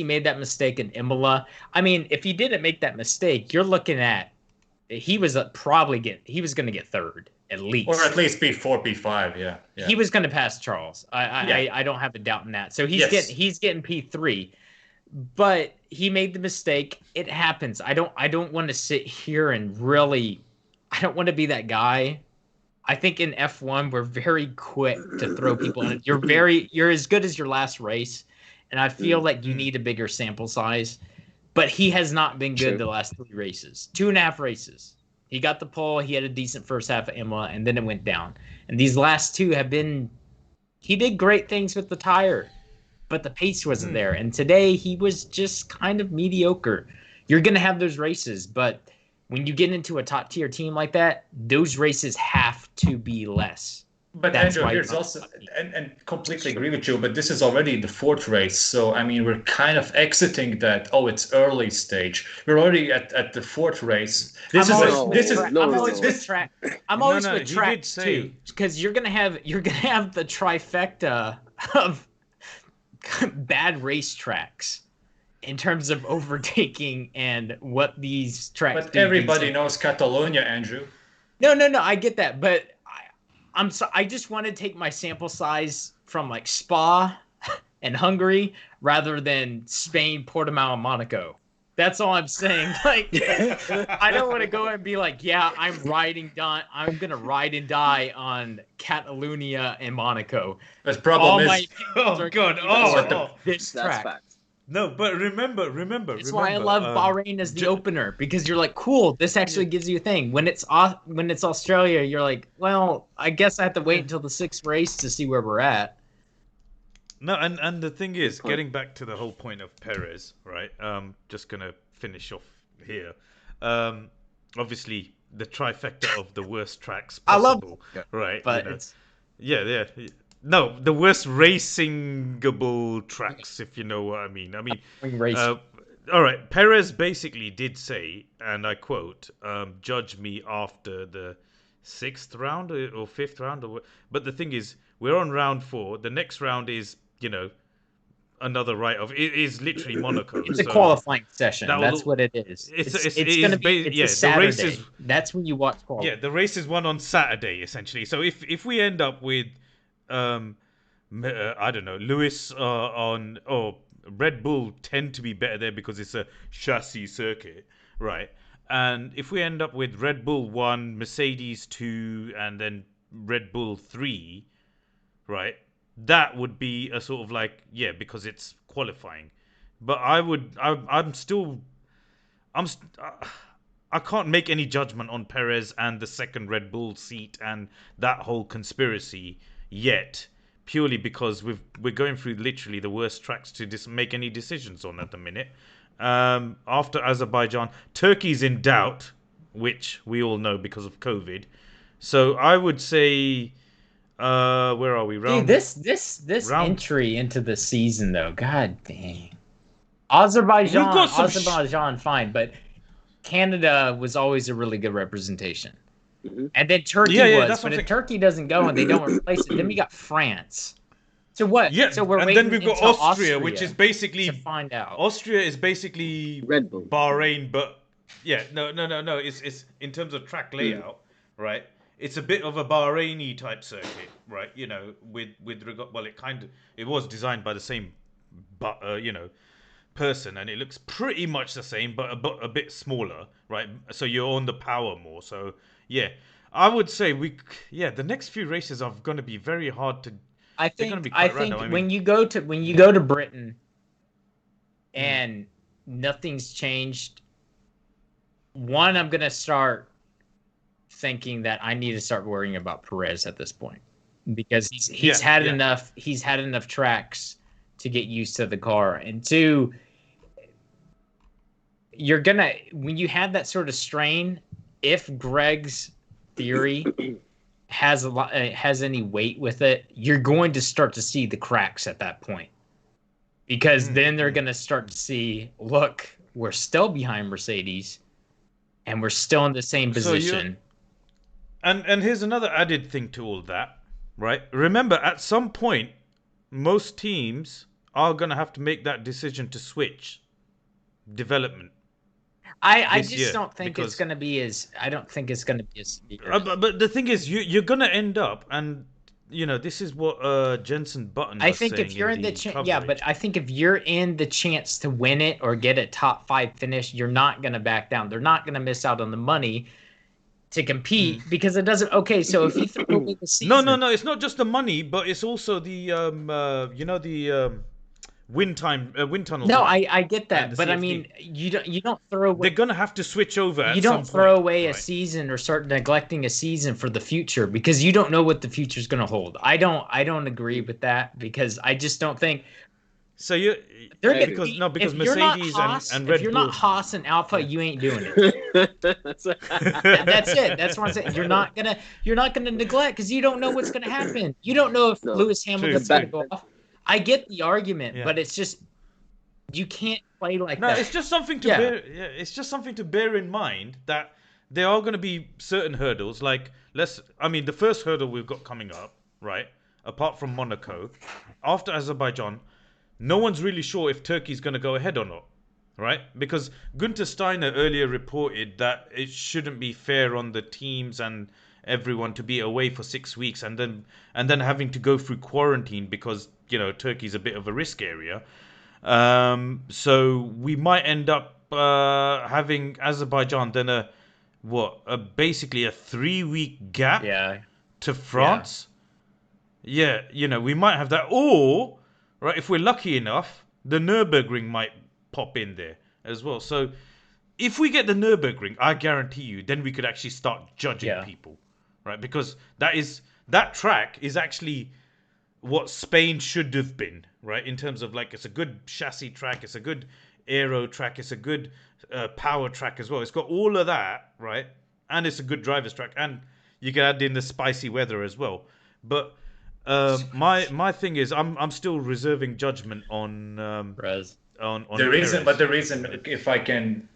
made that mistake in Imola. I mean, if he didn't make that mistake, you're looking at he was going to get 3rd. At least, or at least P4, P5, yeah. He was going to pass Charles. I don't have a doubt in that. So he's getting P3, but he made the mistake. It happens. I don't want to sit here and really. I don't want to be that guy. I think in F1 we're very quick to throw people in. You're as good as your last race, and I feel like you need a bigger sample size. But he has not been good the last 3 races, 2.5 races. He got the pole. He had a decent first half of Imola, and then it went down. And these last 2 have been – he did great things with the tire, but the pace wasn't there. And today he was just kind of mediocre. You're going to have those races, but when you get into a top-tier team like that, those races have to be less. But Andrew, here's also, and completely agree with you, but this is already the 4th race. So, I mean, we're kind of exiting that, it's early stage. We're already at the 4th race. I'm always with track too, because you're gonna have the trifecta of bad racetracks in terms of overtaking and what these tracks. But everybody knows Catalonia, Andrew. No, I get that, but I just want to take my sample size from like Spa and Hungary rather than Spain, Portimao, and Monaco. That's all I'm saying. Like, I don't want to go and be like, yeah, I'm gonna ride and die on Catalonia and Monaco. The problem All is, my opinions Oh are God! gonna be Oh, this That's track. fact. no, but remember. That's why I love Bahrain as the opener, because you're like, cool, this actually gives you a thing. When it's Australia, you're like, well, I guess I have to wait until the 6th race to see where we're at. No, and the thing is, point. getting back to the whole point of Perez, right? Just gonna finish off here. Obviously, the trifecta of the worst tracks I love possible, right? but you know. it's Yeah. No, the worst racingable tracks, if you know what I mean. I mean, race. all right. Perez basically did say, and I quote, "Judge me after the 6th round or 5th round." But the thing is, we're on round 4. The next round is, another write-off. It is literally Monaco. It's a so qualifying session. that will- That's what it is. It's gonna be. It's a Saturday. the race is That's when you watch qualifying. the race is won on Saturday essentially. So if we end up with I don't know, Lewis or Red Bull tend to be better there because it's a chassis circuit, right? And if we end up with Red Bull 1, Mercedes 2, and then Red Bull 3, right? That would be a sort of like, because it's qualifying. But I'm still, I can't make any judgment on Perez and the second Red Bull seat and that whole conspiracy yet, purely because we're going through literally the worst tracks to make any decisions on at the minute. After Azerbaijan, Turkey's in doubt, which we all know because of COVID. So I would say, where are we? Dude, this entry into the season though, god dang. Azerbaijan, fine, but Canada was always a really good representation. Mhm. And then Turkey was, but if Turkey doesn't go and they don't replace it, then we got France. So what? Yeah, so we're and waiting then we've got until Austria, which is basically to find out. Austria is basically Red Bull. Bahrain, but no. It's in terms of track layout, right? It's a bit of a Bahraini type circuit, right? With regard, well, it was designed by the same, person, and it looks pretty much the same, but a bit smaller, right? So you're on the power more. So yeah, I would say the next few races are going to be very hard to. I They're gonna think be quite random. when you go to Britain and nothing's changed, I'm gonna start thinking that I need to start worrying about Perez at this point, because he's had enough tracks to get used to the car, and two, you're gonna, when you have that sort of strain, if Greg's theory has any weight with it, you're going to start to see the cracks at that point, because then they're going to start to see, look, we're still behind Mercedes and we're still in the same position. And here's another added thing to all that, right? Remember, at some point, most teams are going to have to make that decision to switch development. I just don't think it's going to be as. I don't think it's going to be as severe. But the thing is, you're going to end up, and this is what Jensen Button. I think if you're in the but I think if you're in the chance to win it or get a top 5 finish, you're not going to back down. They're not going to miss out on the money to compete because it doesn't. Okay, so if you throw away the season, no, it's not just the money, but it's also the wind tunnel. No, I get that, but I mean, you don't throw away. They're gonna have to switch over. You don't throw away a season or start neglecting a season for the future because you don't know what the future is going to hold. I don't agree with that because I just don't think. So because Mercedes and Red Bull. If you're not Haas and Alpha, you ain't doing it. That's it. That's what I'm saying. You're not gonna neglect because you don't know what's gonna happen. You don't know if Lewis Hamilton's gonna go off. I get the argument, but it's just you can't play like that. No, it's just something to bear. Yeah, it's just something to bear in mind that there are going to be certain hurdles. Like the first hurdle we've got coming up, right? Apart from Monaco, after Azerbaijan, no one's really sure if Turkey's going to go ahead or not, right? Because Günther Steiner earlier reported that it shouldn't be fair on the teams and everyone to be away for 6 weeks and then having to go through quarantine because Turkey's a bit of a risk area. So we might end up having Azerbaijan then basically a 3-week gap to France. Yeah, we might have that. Or, right, if we're lucky enough, the Nürburgring might pop in there as well. So if we get the Nürburgring, I guarantee you, then we could actually start judging people, right? Because that track is actually what Spain should have been, right? In terms of it's a good chassis track, it's a good aero track, it's a good power track as well. It's got all of that, right? And it's a good driver's track, and you can add in the spicy weather as well. But my thing is, I'm still reserving judgment on Perez. On the reason, but the reason, if I can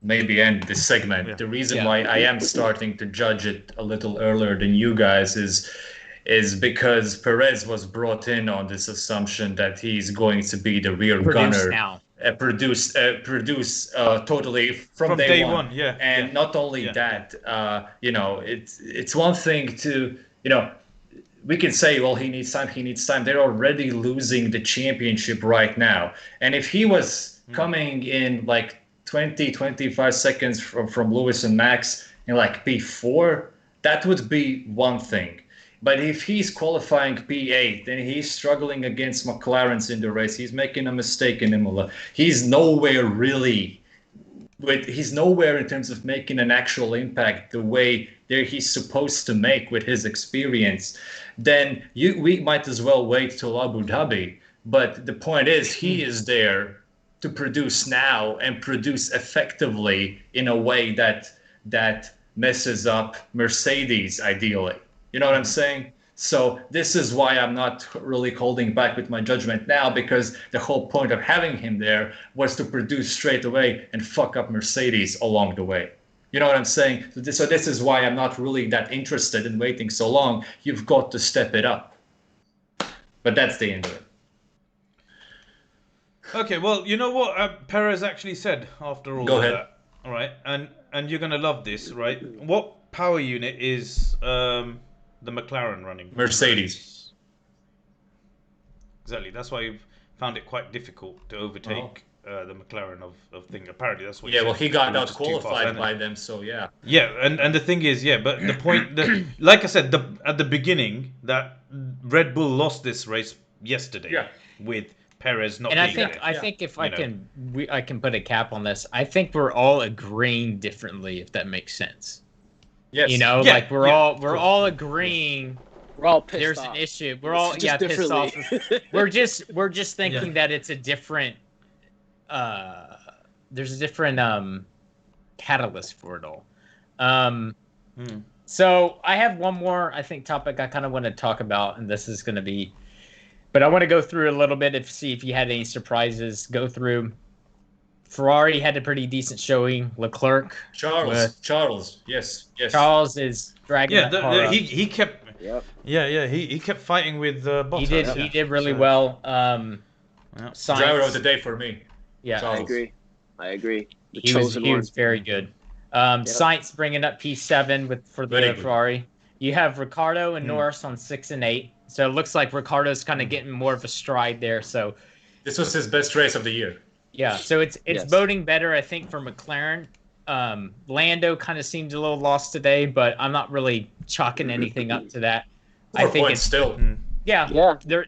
maybe end this segment, the reason why I am starting to judge it a little earlier than you guys is because Perez was brought in on this assumption that he's going to be the rear gunner. Now. Produce totally from day one. And not only that, it's one thing to, we can say, well, he needs time. They're already losing the championship right now. And if he was coming in 20, 25 seconds from Lewis and Max in P4, that would be one thing. But if he's qualifying P8, then he's struggling against McLarens in the race. He's making a mistake in Imola. He's nowhere in terms of making an actual impact the way he's supposed to make with his experience. Then we might as well wait till Abu Dhabi. But the point is, he is there to produce now and produce effectively in a way that messes up Mercedes ideally. You know what I'm saying? So this is why I'm not really holding back with my judgment now, because the whole point of having him there was to produce straight away and fuck up Mercedes along the way. You know what I'm saying? So this is why I'm not really that interested in waiting so long. You've got to step it up. But that's the end of it. Okay, well, you know what Perez actually said after all of that? All right, and you're going to love this, right? What power unit is the McLaren running? Mercedes. Exactly. That's why you've found it quite difficult to overtake the McLaren of thing. Apparently, that's what. Yeah, well, he got out qualified by them, so yeah. Yeah, and the thing is, but the point, like I said, at the beginning, that Red Bull lost this race yesterday with Perez not. And being I think if I can put a cap on this, I think we're all agreeing differently, if that makes sense. Yes. We're all agreeing. We're all pissed There's off. an issue. We're all pissed off. We're just thinking that it's a different. There's a different catalyst for it all. So I have one more topic I kind of want to talk about, and this is going to be. But I want to go through a little bit see if you had any surprises. Go through. Ferrari had a pretty decent showing. Leclerc. Charles. Yes. Charles is dragging that car up. He kept. Yep. Yeah. He kept fighting with Bottas. He did really well. Sainz, driver of the day for me. Yeah, Charles. I agree. He was very good. Sainz bringing up P7 for the Ferrari. You have Ricciardo and Norris on 6 and 8. So it looks like Ricciardo's kind of getting more of a stride there. So this was his best race of the year. Yeah, so it's boding better, I think, for McLaren. Lando kind of seemed a little lost today, but I'm not really chalking anything up to that. 4 points it's still. Yeah.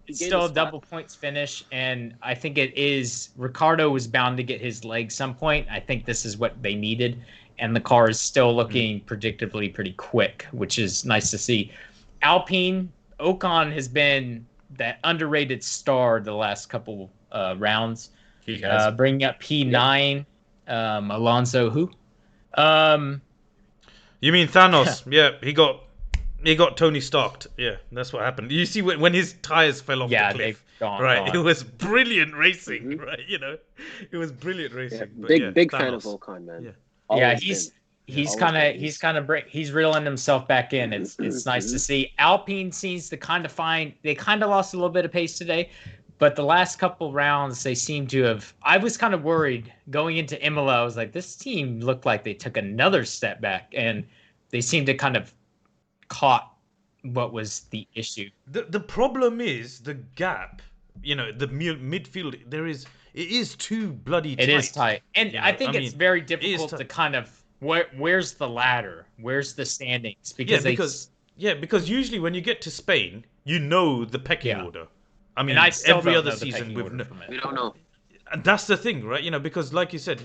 It's still a double points finish, and I think it is. Ricciardo was bound to get his leg some point. I think this is what they needed, and the car is still looking predictably pretty quick, which is nice to see. Alpine, Ocon has been that underrated star the last couple rounds. He has. Bringing up P9, Alonso who? You mean Thanos? Yeah, he got Tony Starked. Yeah, that's what happened. You see when his tires fell off the cliff. They've gone. Right, it was brilliant racing. Right, it was brilliant racing. Big fan of Ocon, man. Yeah, he's kind of he's reeling himself back in. It's nice to see. Alpine seems to kind of they kind of lost a little bit of pace today. But the last couple rounds, they seem to have. I was kind of worried going into Imola. I was like, this team looked like they took another step back, and they seemed to kind of caught what was the issue. The problem is the gap the midfield it is too bloody tight. It is tight, and I think it's very it is difficult tight. to kind of where's the ladder, where's the standings, because because usually when you get to Spain, you know the pecking order. I mean, and I still every don't other know the season pecking order from it. We don't know. and that's the thing, right? Because like you said,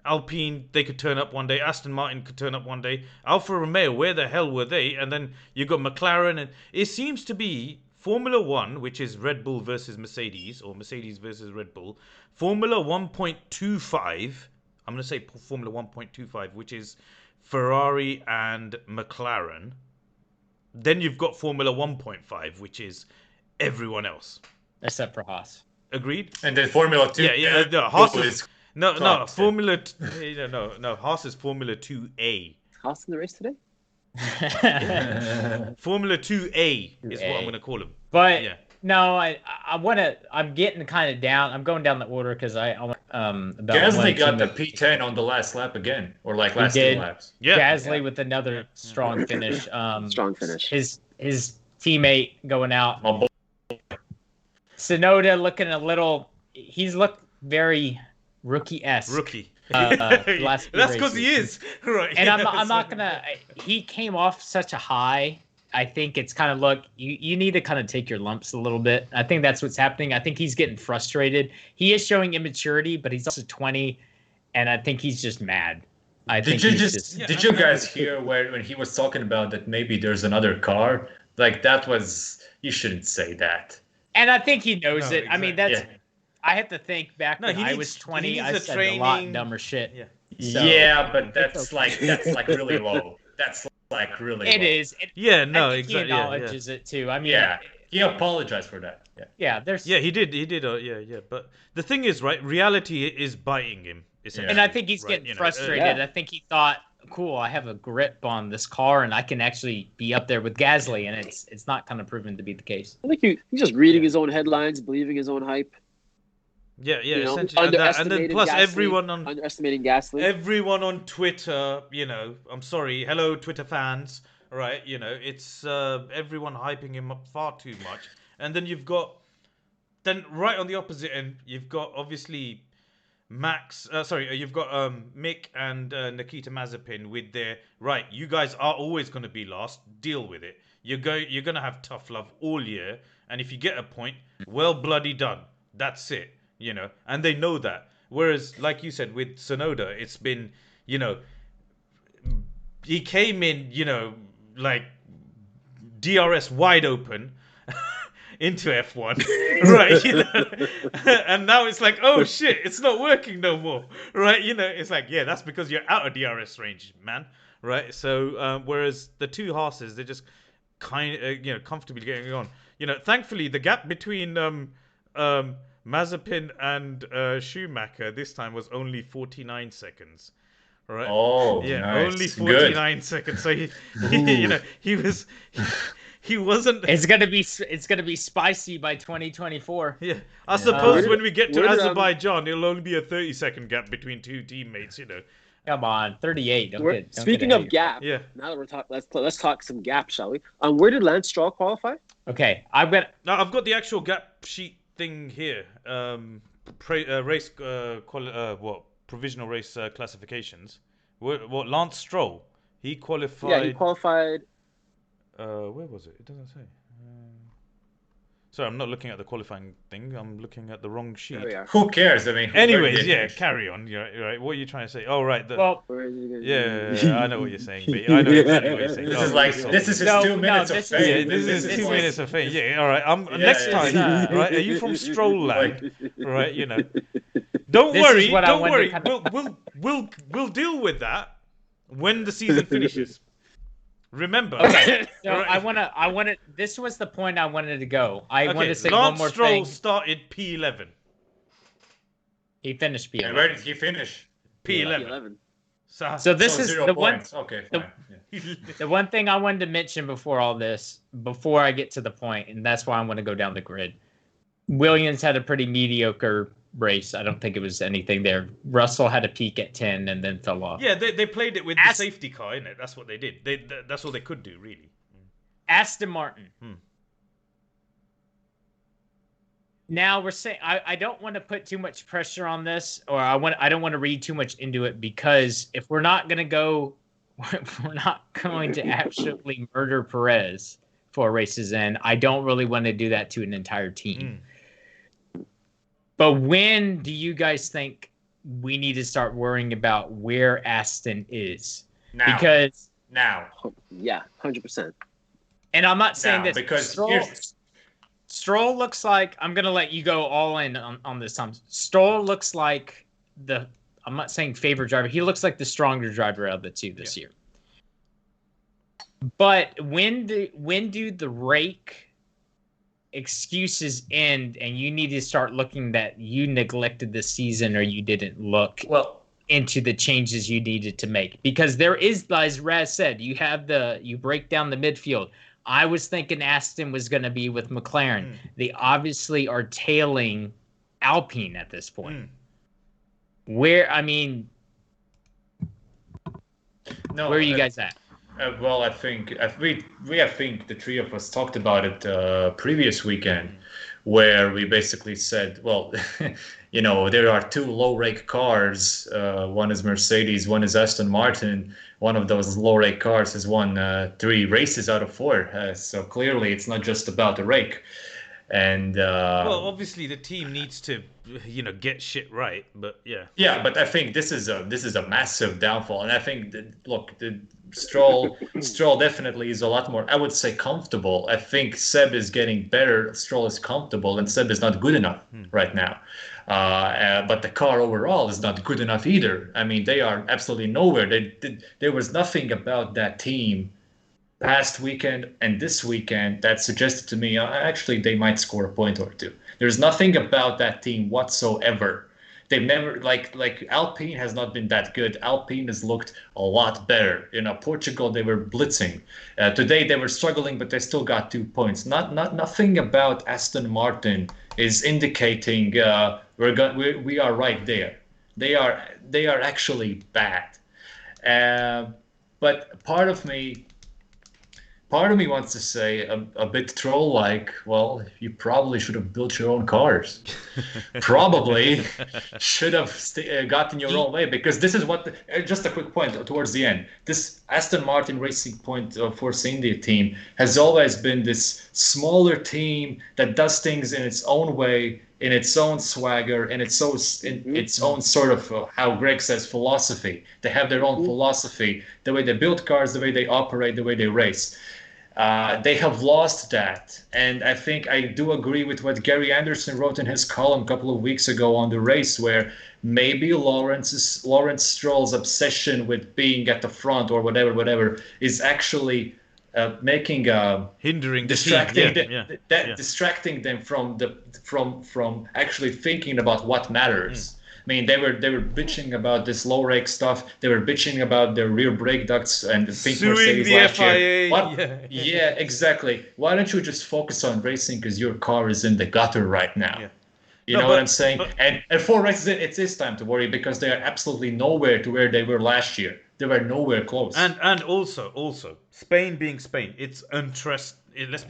Alpine, they could turn up one day. Aston Martin could turn up one day. Alfa Romeo, where the hell were they? And then you got McLaren, and it seems to be Formula One, which is Red Bull versus Mercedes, or Mercedes versus Red Bull. Formula 1.25. I'm going to say Formula 1.25, which is Ferrari and McLaren. Then you've got Formula 1.5, which is everyone else. Except for Haas. Agreed? And then Formula 2. Yeah, no, Haas is... No, top, Formula... No, Haas is Formula 2A. Haas in the race today? Formula 2A is what I'm going to call him. But... Yeah. No, I'm getting kind of down. I'm going down the order because Gasly got the P10 on the last lap again, or like last 2 laps. Yeah, Gasly with another strong finish. Strong finish. His teammate going out. Tsunoda looking a little. He's looked very rookie-esque. Rookie. Last That's because he is, right? And I'm not gonna. He came off such a high. I think it's kind of you need to kind of take your lumps a little bit. I think that's what's happening. I think he's getting frustrated. He is showing immaturity, but he's also 20, and I think he's just mad. Did you guys hear when he was talking about that maybe there's another car? Like that was, you shouldn't say that. And I think he knows it. Exactly. I mean, I have to think back when I was 20, I said a lot dumber shit. Yeah, so, but that's like really low. That's like really it low. Is. Exactly. He acknowledges it too. I mean, he apologized for that. He did. But the thing is, right? Reality is biting him. And I think he's getting frustrated. I think he thought, cool, I have a grip on this car and I can actually be up there with Gasly, and it's not kind of proven to be the case. I think he's just reading his own headlines, believing his own hype. Essentially, and then plus Gasly, underestimating Gasly. Everyone on Twitter, I'm sorry, hello Twitter fans, right? It's everyone hyping him up far too much, and then then right on the opposite end, you've got obviously you've got Mick and Nikita Mazepin with their right. You guys are always going to be last. Deal with it. You're going to have tough love all year, and if you get a point, well bloody done. That's it. And they know that. Whereas, like you said, with Tsunoda, it's been, he came in, like DRS wide open into F1, right? And now it's like, oh shit, it's not working no more, right? It's like, yeah, that's because you're out of DRS range, man, right? So, whereas the two Haas's, they're just comfortably getting on. Thankfully, the gap between Mazepin and Schumacher this time was only 49 seconds. Right? Oh, yeah, nice. Only 49 seconds. So he wasn't. It's gonna be spicy by 2024. Yeah, I suppose when we get to Azerbaijan, it'll only be a 30-second gap between two teammates. Come on, 38. Speaking of gap, now that we're talking, let's talk some gap, shall we? Where did Lance Stroll qualify? Okay, I've got the actual gap sheet thing here. Race provisional race classifications. What Lance Stroll? He qualified. Yeah, he qualified. Where was it? It doesn't say. Sorry, I'm not looking at the qualifying thing. I'm looking at the wrong sheet. Who cares? I mean. Anyways, carry on. You're right. What are you trying to say? Oh, right. I know what you're saying, B. I know exactly what you're saying. This is his 2 minutes of fame. This is 2 minutes of fame. Yeah, all right. Next time, right? Are you from Stroll Land? Right, Don't worry. Don't worry. We'll deal with that when the season finishes. Remember. Okay. So I wanna. This was the point I wanted to go. I want to say one more Stroll thing. Started P11. He finished P11. And where did he finish? P11. So this is the one. Okay, fine. The one thing I wanted to mention before all this, before I get to the point, and that's why I want to go down the grid. Williams had a pretty mediocre race. I don't think it was anything there. Russell had a peak at 10 and then fell off. Yeah, they played it with the safety car, innit? That's what they did. That's all they could do, really. Aston Martin. Now we're saying I don't want to put too much pressure on this, or I don't want to read too much into it, because if we're not gonna go, if we're not going to absolutely murder Perez 4 races in, I don't really want to do that to an entire team. But when do you guys think we need to start worrying about where Aston is? Now. Because now, Yeah, 100%. and I'm not saying now, this because Stroll looks like, I'm gonna let you go all in on this time. Stroll looks like I'm not saying favorite driver. He looks like the stronger driver of the two this year. But when do the rake excuses end, and you need to start looking that you neglected the season, or you didn't look into the changes you needed to make? Because there is, as Raz said, you break down the midfield. I was thinking Aston was going to be with McLaren. They obviously are tailing Alpine at this point. Where are you guys at? Well, I think the three of us talked about it previous weekend, where we basically said, well, there are two low-rake cars. One is Mercedes, one is Aston Martin. One of those low-rake cars has won 3 races out of 4. So clearly, it's not just about the rake. And well, obviously, the team needs to, get shit right. But yeah. Yeah, but I think this is a massive downfall, and I think the Stroll definitely is a lot more, I would say, comfortable. I think Seb is getting better. Stroll is comfortable, and Seb is not good enough right now. But the car overall is not good enough either. I mean, they are absolutely nowhere. There was nothing about that team past weekend and this weekend that suggested to me actually they might score a point or two. There's nothing about that team whatsoever. They've never like Alpine has not been that good. Alpine has looked a lot better. Portugal, they were blitzing. Today they were struggling, but they still got 2 points. Nothing about Aston Martin is indicating we are right there. They are actually bad. But part of me wants to say a bit troll-like, well, you probably should have built your own cars. Probably should have gotten your own way, because this is what just a quick point towards the end. This Aston Martin Racing Point Force India team has always been this smaller team that does things in its own way, in its own swagger, and its own sort of, how Greg says, philosophy. They have their own philosophy, the way they build cars, the way they operate, the way they race. They have lost that, and I think I do agree with what Gary Anderson wrote in his column a couple of weeks ago on the race, where maybe Lawrence Stroll's obsession with being at the front or whatever is actually hindering distracting the team. Distracting them from actually thinking about what matters. I mean, they were bitching about this low rake stuff. They were bitching about their rear brake ducts and the pink Mercedes last FIA. year. Yeah, exactly. Why don't you just focus on racing, because your car is in the gutter right now? Yeah. You know what I'm saying? And 4 races in, it is time to worry, because they are absolutely nowhere to where they were last year. They were nowhere close. And also Spain being Spain, it's let's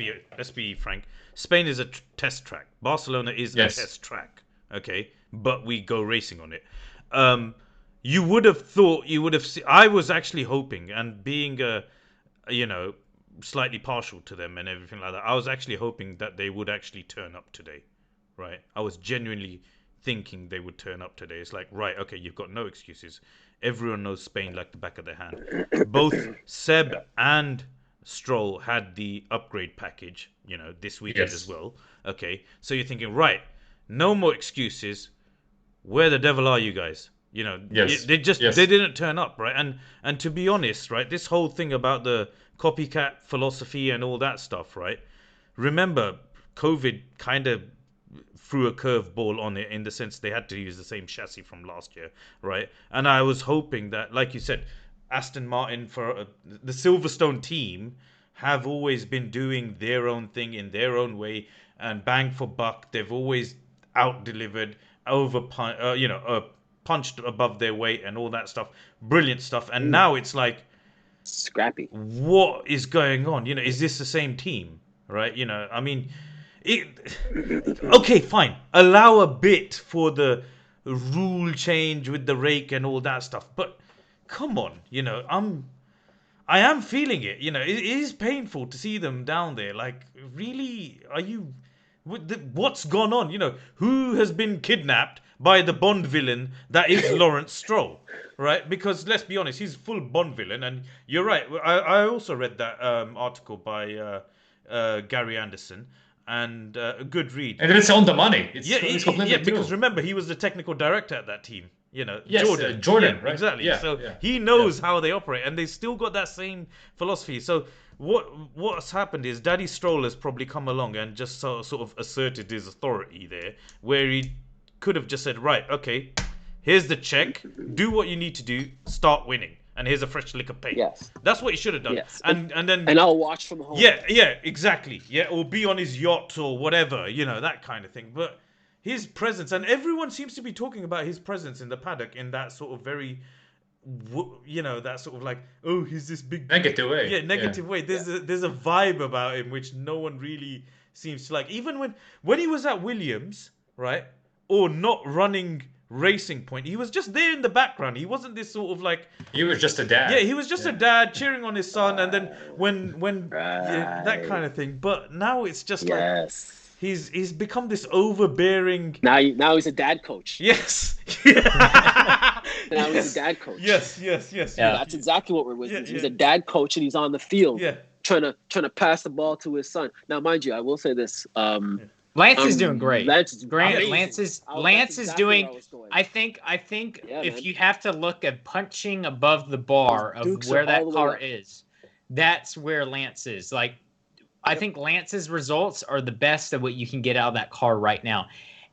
be frank. Spain is a test track. Barcelona is a test track. Okay, but we go racing on it. You would have thought I was actually hoping, and being slightly partial to them and everything like that, I was actually hoping that they would actually turn up today, right? I was genuinely thinking they would turn up today. It's like, right, okay, you've got no excuses. Everyone knows Spain like the back of their hand. Both Seb and Stroll had the upgrade package, this weekend as well. Okay, so you're thinking, right, no more excuses. Where the devil are you guys? They didn't turn up, right? And to be honest, right, this whole thing about the copycat philosophy and all that stuff, right? Remember, COVID kind of threw a curveball on it, in the sense they had to use the same chassis from last year, right? And I was hoping that, like you said, Aston Martin, for the Silverstone team, have always been doing their own thing in their own way, and bang for buck, they've always out-delivered, punched above their weight and all that stuff. Brilliant stuff. And now it's like, scrappy. What is going on? Is this the same team? Right? I mean, Okay, fine. Allow a bit for the rule change with the rake and all that stuff, but come on, I am feeling it. It is painful to see them down there. Like, really, are you? What's gone on? Who has been kidnapped by the Bond villain that is Lawrence Stroll, right? Because let's be honest, he's full Bond villain, and you're right. I also read that article by Gary Anderson, and a good read. And it's on the money. It's completely because remember, he was the technical director at that team. Yes, Jordan, right? Exactly. Yeah, so he knows how they operate, and they still got that same philosophy. So what's happened is Daddy Stroll has probably come along and just sort of asserted his authority there, where he could have just said, right, okay, here's the check, do what you need to do, start winning, and here's a fresh lick of paint. Yes. That's what he should have done. Yes. And then I'll watch from home. Yeah, exactly. Yeah, or be on his yacht or whatever, that kind of thing. But his presence, and everyone seems to be talking about his presence in the paddock in that sort of very, that sort of like, oh, he's this big negative way. Yeah, negative way. There's a vibe about him which no one really seems to like. Even when he was at Williams, right, or not running Racing Point, he was just there in the background. He wasn't this sort of like, he was just a dad. Yeah, he was just a dad cheering on his son, and then when that kind of thing. But now it's just like he's become this overbearing. Now he's a dad coach. Yes. Now he's a dad coach. Yes. Yeah, that's exactly what we're with. He's a dad coach, and he's on the field. Yeah. Trying to pass the ball to his son. Now, mind you, I will say this. Lance is doing great. Lance is doing. I think if you have to look at punching above the bar of where that car is, that's where Lance is. Like, I think Lance's results are the best of what you can get out of that car right now,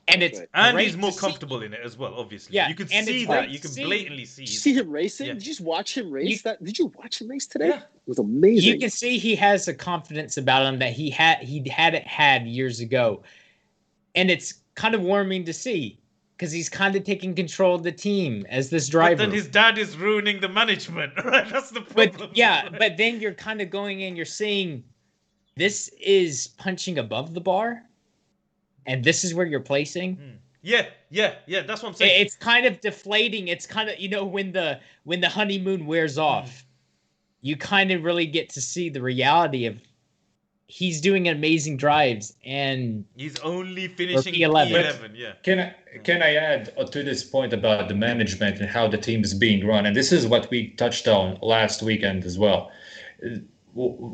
and he's more comfortable in it as well. Obviously, you can see that. You can blatantly see. Did you see him racing? Did you just watch him race? Did you watch him race today? Yeah. It was amazing. You can see he has a confidence about him that he hadn't had years ago, and it's kind of warming to see because he's kind of taking control of the team as this driver. But then his dad is ruining the management. Right? That's the problem. But then you're kind of going in. You're seeing this is punching above the bar, and this is where you're placing. Yeah. That's what I'm saying. It's kind of deflating. It's kind of when the honeymoon wears off, you kind of really get to see the reality of he's doing amazing drives, and he's only finishing P11. Yeah. Can I add to this point about the management and how the team is being run? And this is what we touched on last weekend as well.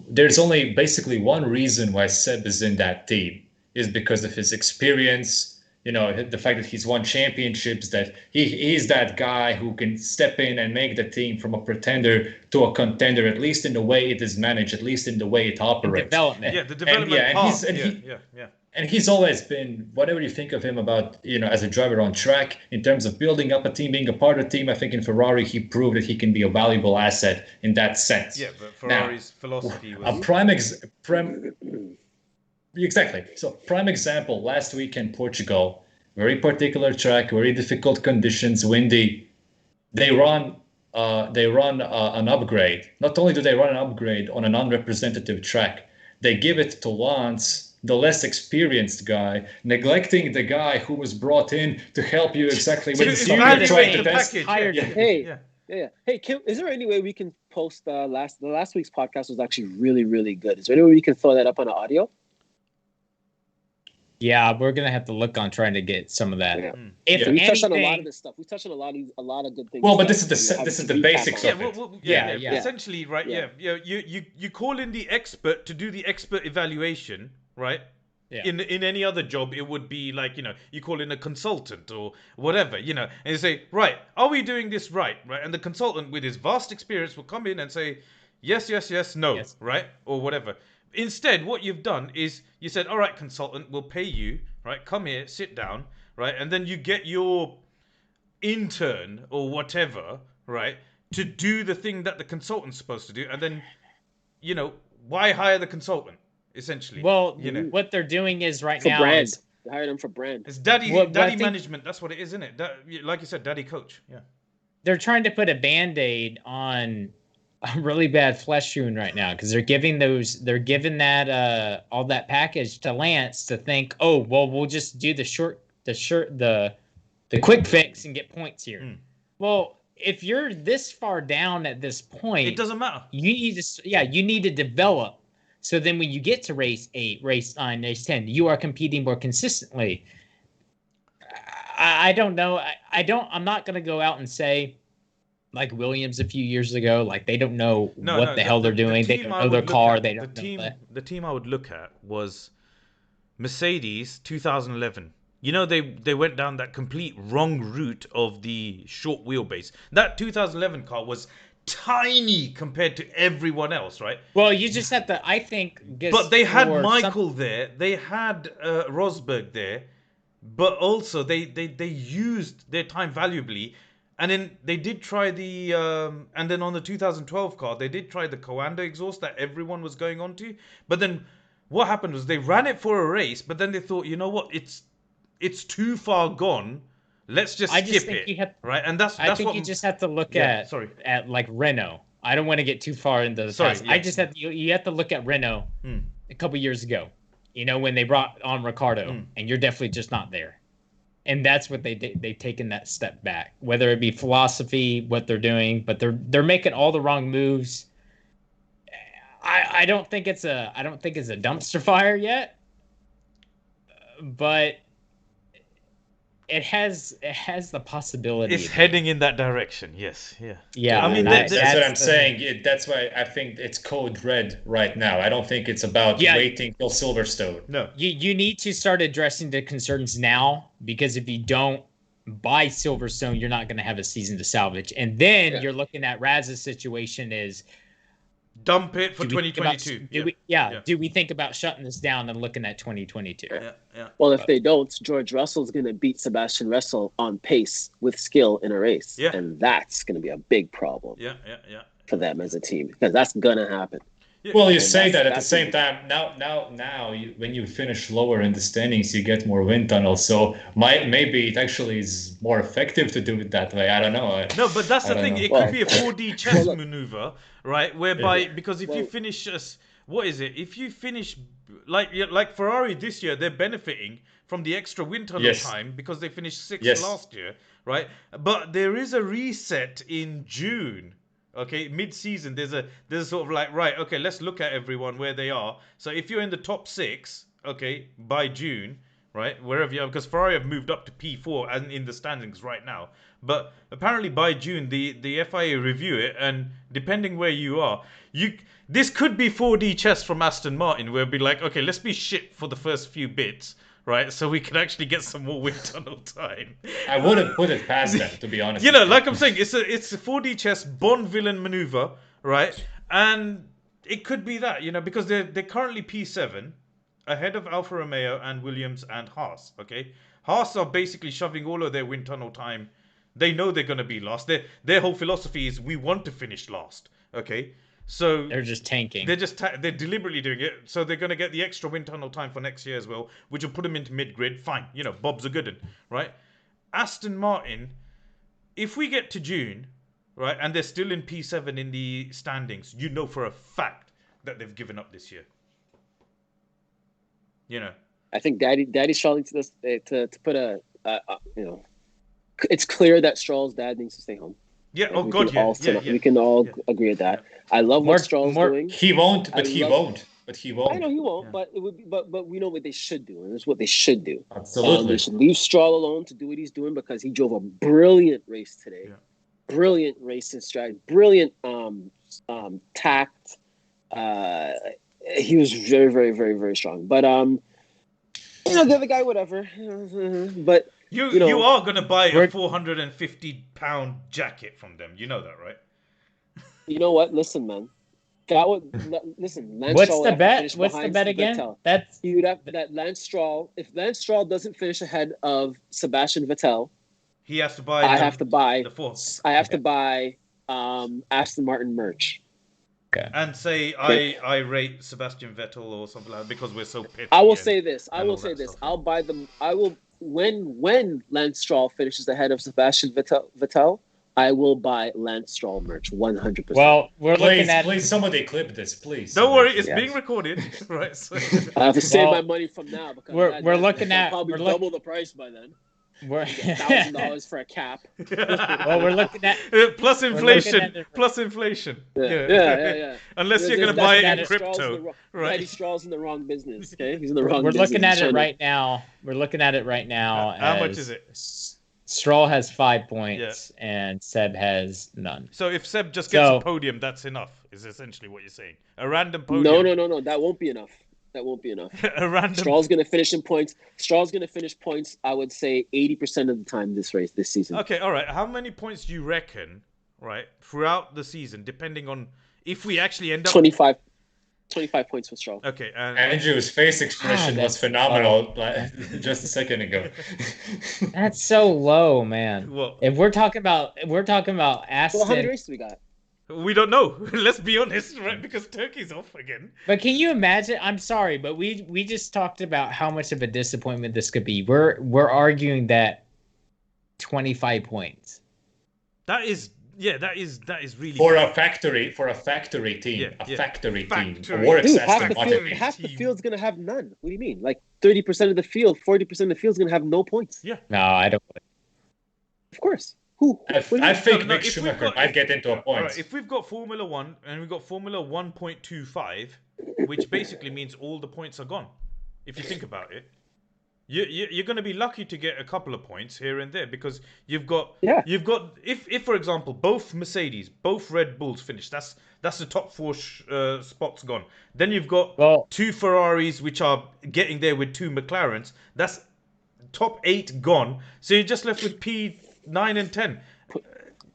There's only basically one reason why Seb is in that team is because of his experience. The fact that he's won championships, that he's that guy who can step in and make the team from a pretender to a contender, at least in the way it is managed, at least in the way it operates. Development. Yeah, the development part. And he's always been, whatever you think of him about, as a driver on track, in terms of building up a team, being a part of the team, I think in Ferrari, he proved that he can be a valuable asset in that sense. Yeah, but Ferrari's philosophy was... Exactly. So prime example, last week in Portugal, very particular track, very difficult conditions, windy. They run an upgrade. Not only do they run an upgrade on an unrepresentative track, they give it to Lance, the less experienced guy, neglecting the guy who was brought in to help you exactly when you're trying to test. Hey, Kim, is there any way we can post the last week's podcast was actually really, really good. Is there any way we can throw that up on the audio? Yeah, we're gonna have to look on trying to get some of that. Yeah. We touched on a lot of this stuff. We touched on a lot of good things. Well, but this is the basics of it. Yeah. Essentially, right? Yeah. You call in the expert to do the expert evaluation, right? Yeah. In any other job, it would be like you call in a consultant or whatever, and you say, right, are we doing this right? And the consultant with his vast experience will come in and say, yes, no, right, or whatever. Instead, what you've done is you said, all right, consultant, we'll pay you, right? Come here, sit down, right? And then you get your intern or whatever, right, to do the thing that the consultant's supposed to do. And then, why hire the consultant, essentially? Well, what they're doing is now... brand. They hired him for brand. It's daddy management. That's what it is, isn't it? Like you said, daddy coach. Yeah. They're trying to put a Band-Aid on a really bad flesh wound right now because they're giving that all that package to Lance to think, oh well, we'll just do the quick fix and get points here. Well, if you're this far down at this point, It doesn't matter. You need to develop. So then when you get to race 8, race 9, race 10, you are competing more consistently. I don't know. I'm not going to go out and say like Williams a few years ago, like they don't know what the hell they're doing. They don't know their car. They don't know that. The team I would look at was Mercedes 2011. You know, they went down that complete wrong route of the short wheelbase. That 2011 car was tiny compared to everyone else, right? Well, you just have to, I think... But they had Michael there. They had Rosberg there. But also, they used their time valuably. And then they did try the... and then on the 2012 car, they did try the Coanda exhaust that everyone was going on to. But then what happened was they ran it for a race, but then they thought, you know what, it's too far gone. Let's just skip it, right? And that's I think what you just have to look at like Renault. I don't want to get too far into the past. I just have you have to look at Renault a couple years ago. You know, when they brought on Ricardo, and you're definitely just not there. And that's what they've taken that step back. Whether it be philosophy, what they're doing, but they're making all the wrong moves. I don't think it's a dumpster fire yet, but it has the possibility. It's heading in that direction. Yes. Yeah. I mean, that's what I'm saying. That's why I think it's code red right now. I don't think it's about waiting till Silverstone. No. You need to start addressing the concerns now, because if you don't, by Silverstone, you're not going to have a season to salvage. And then you're looking at Raz's situation is dump it for 2022. Do we think about shutting this down and looking at 2022? Yeah. Well, if they don't, George Russell's going to beat Sebastian Vettel on pace with skill in a race. Yeah. And that's going to be a big problem for them as a team, because that's going to happen. Yeah. Well, you say that at the same time. Now, when you finish lower in the standings, you get more wind tunnels. So maybe it actually is more effective to do it that way. I don't know. No, but that's the thing. It could be a 4D chess maneuver, right? Whereby because if you finish what is it? If you finish like Ferrari this year, they're benefiting from the extra wind tunnel time because they finished sixth last year, right? But there is a reset in June. Okay, mid-season, there's a sort of like, right, okay, let's look at everyone where they are. So if you're in the top 6, okay, by June, right, wherever you are, because Ferrari have moved up to P4 and in the standings right now. But apparently by June, the FIA review it, and depending where you are, this could be 4D chess from Aston Martin, where it'd be like, okay, let's be shit for the first few bits, right? So we can actually get some more wind tunnel time. I wouldn't put it past them, to be honest. You know, like I'm saying, it's a 4D chess Bond villain maneuver, right? And it could be that, you know, because they're currently P7 ahead of Alfa Romeo and Williams and Haas. Okay, Haas are basically shoving all of their wind tunnel time. They know they're going to be last. Their whole philosophy is we want to finish last. Okay. So they're just tanking. They're deliberately doing it. So they're going to get the extra wind tunnel time for next year as well, which will put them into mid-grid. Fine. You know, Bob's a good one, right? Aston Martin, if we get to June, right, and they're still in P7 in the standings, you know for a fact that they've given up this year. You know. I think Daddy's struggling to this to put a you know, it's clear that Stroll's dad needs to stay home. Yeah. Like, oh God. Yeah. We can all agree with that. I love what Stroll's doing. He won't. He won't. I know he won't, but it would be. But we know what they should do, and it's what they should do. Absolutely. They should leave Stroll alone to do what he's doing, because he drove a brilliant race today. Yeah. Brilliant racing strategy. Brilliant tact. He was very, very, very, very strong. But you know, the other guy, whatever. But. You are going to buy a £450 jacket from them. You know that, right? You know what? Listen, man. Listen. Lance What's Stroll the bet? What's the bet again? That's that Lance Stroll. If Lance Stroll doesn't finish ahead of Sebastian Vettel, he has to buy. I have to buy Aston Martin merch. Okay. And say I rate Sebastian Vettel or something like that because we're so picky. I will say this. I'll buy them. I will. When Lance Stroll finishes ahead of Sebastian Vettel, I will buy Lance Stroll merch 100%. Well, we're looking at Please, somebody clip this, please. Don't worry, it's Yes. being recorded, right? So, I have to save Well, my money from now because we're looking I'll at probably double the price by then. we're $1,000 for a cap. well, we're looking at plus looking inflation, at it- plus inflation. Yeah. Unless you're gonna There's buy it looking in at it- crypto, right? Eddie Straw's in the wrong business. Okay, he's in the wrong. we're business. looking at He's it trying right now. We're looking at it right now. How much as is it? Stroll has 5 points and Seb has none. So if Seb just gets So- a podium, that's enough. Is essentially what you're saying. A random podium. No. That won't be enough. That won't be enough. A random. Straw's going to finish in points. Straw's going to finish points, I would say, 80% of the time this season. Okay, all right. How many points do you reckon, right, throughout the season, depending on if we actually end up 25 points for Stroll. Okay, and Andrew's face expression was that's phenomenal just a second ago. That's so low, man. Well, If we're talking about Aston, Well, how many races we got? we don't know. Let's be honest, right? Because Turkey's off again. but can you imagine? I'm sorry, but we just talked about how much of a disappointment this could be. We're arguing that 25 points. That is really For a factory team, Yeah, a yeah. factory team, a Factory. works Dude, Aston Martin. half the field's going to have none. What do you mean? Like 30% of the field, 40% of the field's going to have no points. Yeah. No, I don't. Of course. Who? I What do you- think No, Mick if we've Schumacher got- might get into a point. Alright, if we've got Formula 1 and we've got Formula 1.25, which basically means all the points are gone. If you think about it. You're going to be lucky to get a couple of points here and there because you've got if for example both Mercedes, both Red Bulls finish, that's the top 4 spots gone. Then you've got 2 Ferraris which are getting there with 2 McLarens. That's top 8 gone. So you're just left with P9 and 10.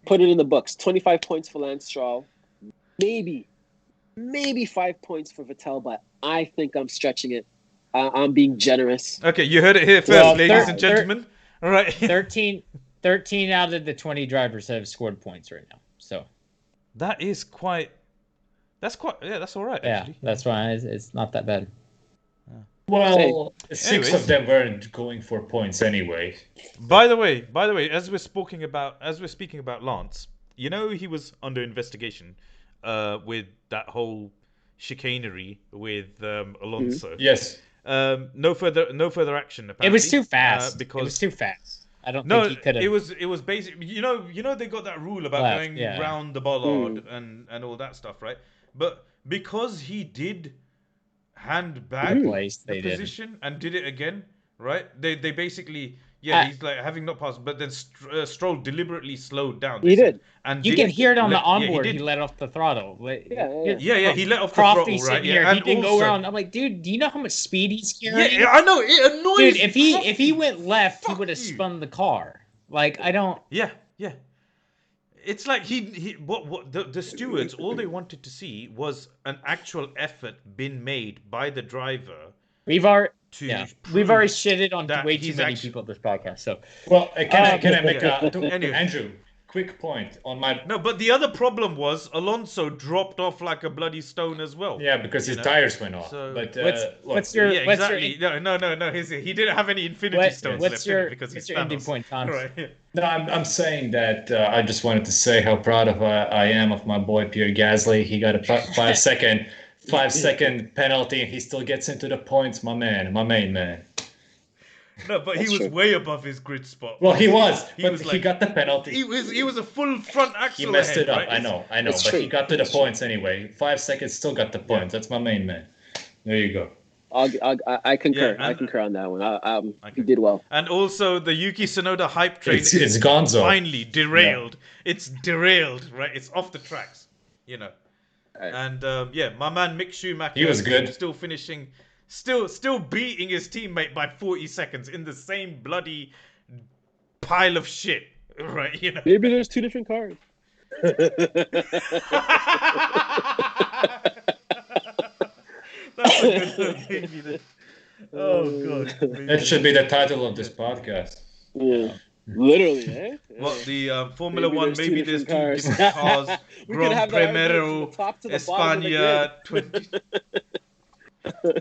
Put it in the books. 25 points for Lance Stroll. Maybe 5 points for Vettel, but I think I'm stretching it. I'm being generous. Okay, you heard it here first, Well, ladies and gentlemen. All right. 13 out of the 20 drivers have scored points right now. So That's all right, yeah, actually. that's why it's not that bad. Well, 6 Anyways. of them weren't going for points anyway. By the way, as we're speaking about Lance, you know he was under investigation with that whole chicanery with Alonso. Yes. No further action apparently. It was too fast. Because It was too fast. I don't no, think he could have. it was basically you know they got that rule about Left, going yeah. round the bollard and all that stuff, right? But because he did hand back Replaced, the they did. position and did it again, right? They basically he's like having not passed, but then Stroll deliberately slowed down. He did. And You did- can hear it on the yeah, onboard. he He did. let off the throttle. Yeah, he let off the Crofty's throttle, sitting right? here. Yeah, He and didn't go also- around. I'm like, dude, do you know how much speed he's carrying? Yeah, I know it annoys. Dude, if he went left, he Fuck would have you. spun the car. Like I don't. Yeah. It's like what the stewards all they wanted to see was an actual effort been made by the driver We've already to we've already shitted on that way too he's many actually- people this podcast. So Well, can I make Anyway. Andrew, quick point on my... No, but the other problem was Alonso dropped off like a bloody stone as well. Yeah, because his know? tires went off. So- But what's look, your Yeah, what's exactly. your No. He didn't have any Infinity Stones what's left your in it because what's he's your ending Thanos. point, Tom? Right. No, I'm saying that I just wanted to say how proud of I am of my boy Pierre Gasly. He got a 5 second penalty and he still gets into the points. My main man. No, but he That's was true. way above his grid spot. Well, he was, He but was he like- got the penalty. He was a full front axle. He messed ahead, it up. right? I know, It's but true. he got to the It's true. points anyway. 5 seconds, still got the points. That's my main man. There you go. I concur. Yeah, I and- concur on that one. I He did well. And also the Yuki Tsunoda hype train It's is Gonzo. finally derailed. It's derailed, right? It's off the tracks, you know. Right. And my man Mick Schumacher He was good. still finishing, still beating his teammate by 40 seconds in the same bloody pile of shit, right? You know. Maybe there's 2 different cars. That's a good one, maybe the- Oh god. maybe That the- should be the title of this podcast. Yeah. Literally, eh? Well, the Formula Maybe One, there's two maybe there's different two cars. different cars. We could Grand have that argument Primero, from the top to the bottom of the España, 20.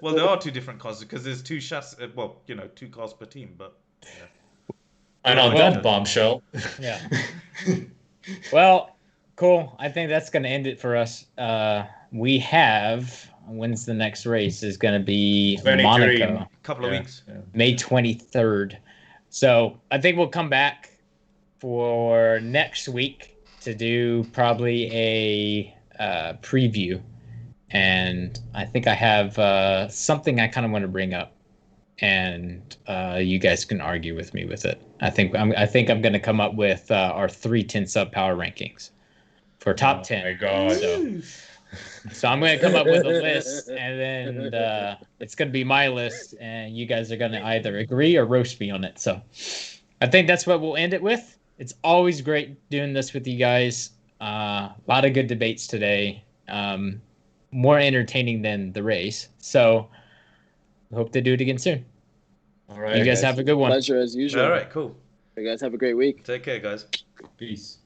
Well, there are 2 different cars because there's 2 chassis. Well, 2 cars per team, but And on Well- that bombshell, Yeah. Well, cool. I think that's going to end it for us. We have when's the next race is going to be 23. Monaco, Couple of weeks. Yeah. May 23rd. So I think we'll come back for next week to do probably a preview, and I think I have something I kind of want to bring up, and you guys can argue with me with it. I think I'm going to come up with our 310 sub power rankings for top 10. Oh my God. So I'm going to come up with a list, and then it's going to be my list, and you guys are going to either agree or roast me on it. So I think that's what we'll end it with. It's always great doing this with you guys. A lot of good debates today. More entertaining than the race. So hope to do it again soon. All right. You guys have a good one. Pleasure as usual. All right, cool. You guys have a great week. Take care, guys. Peace.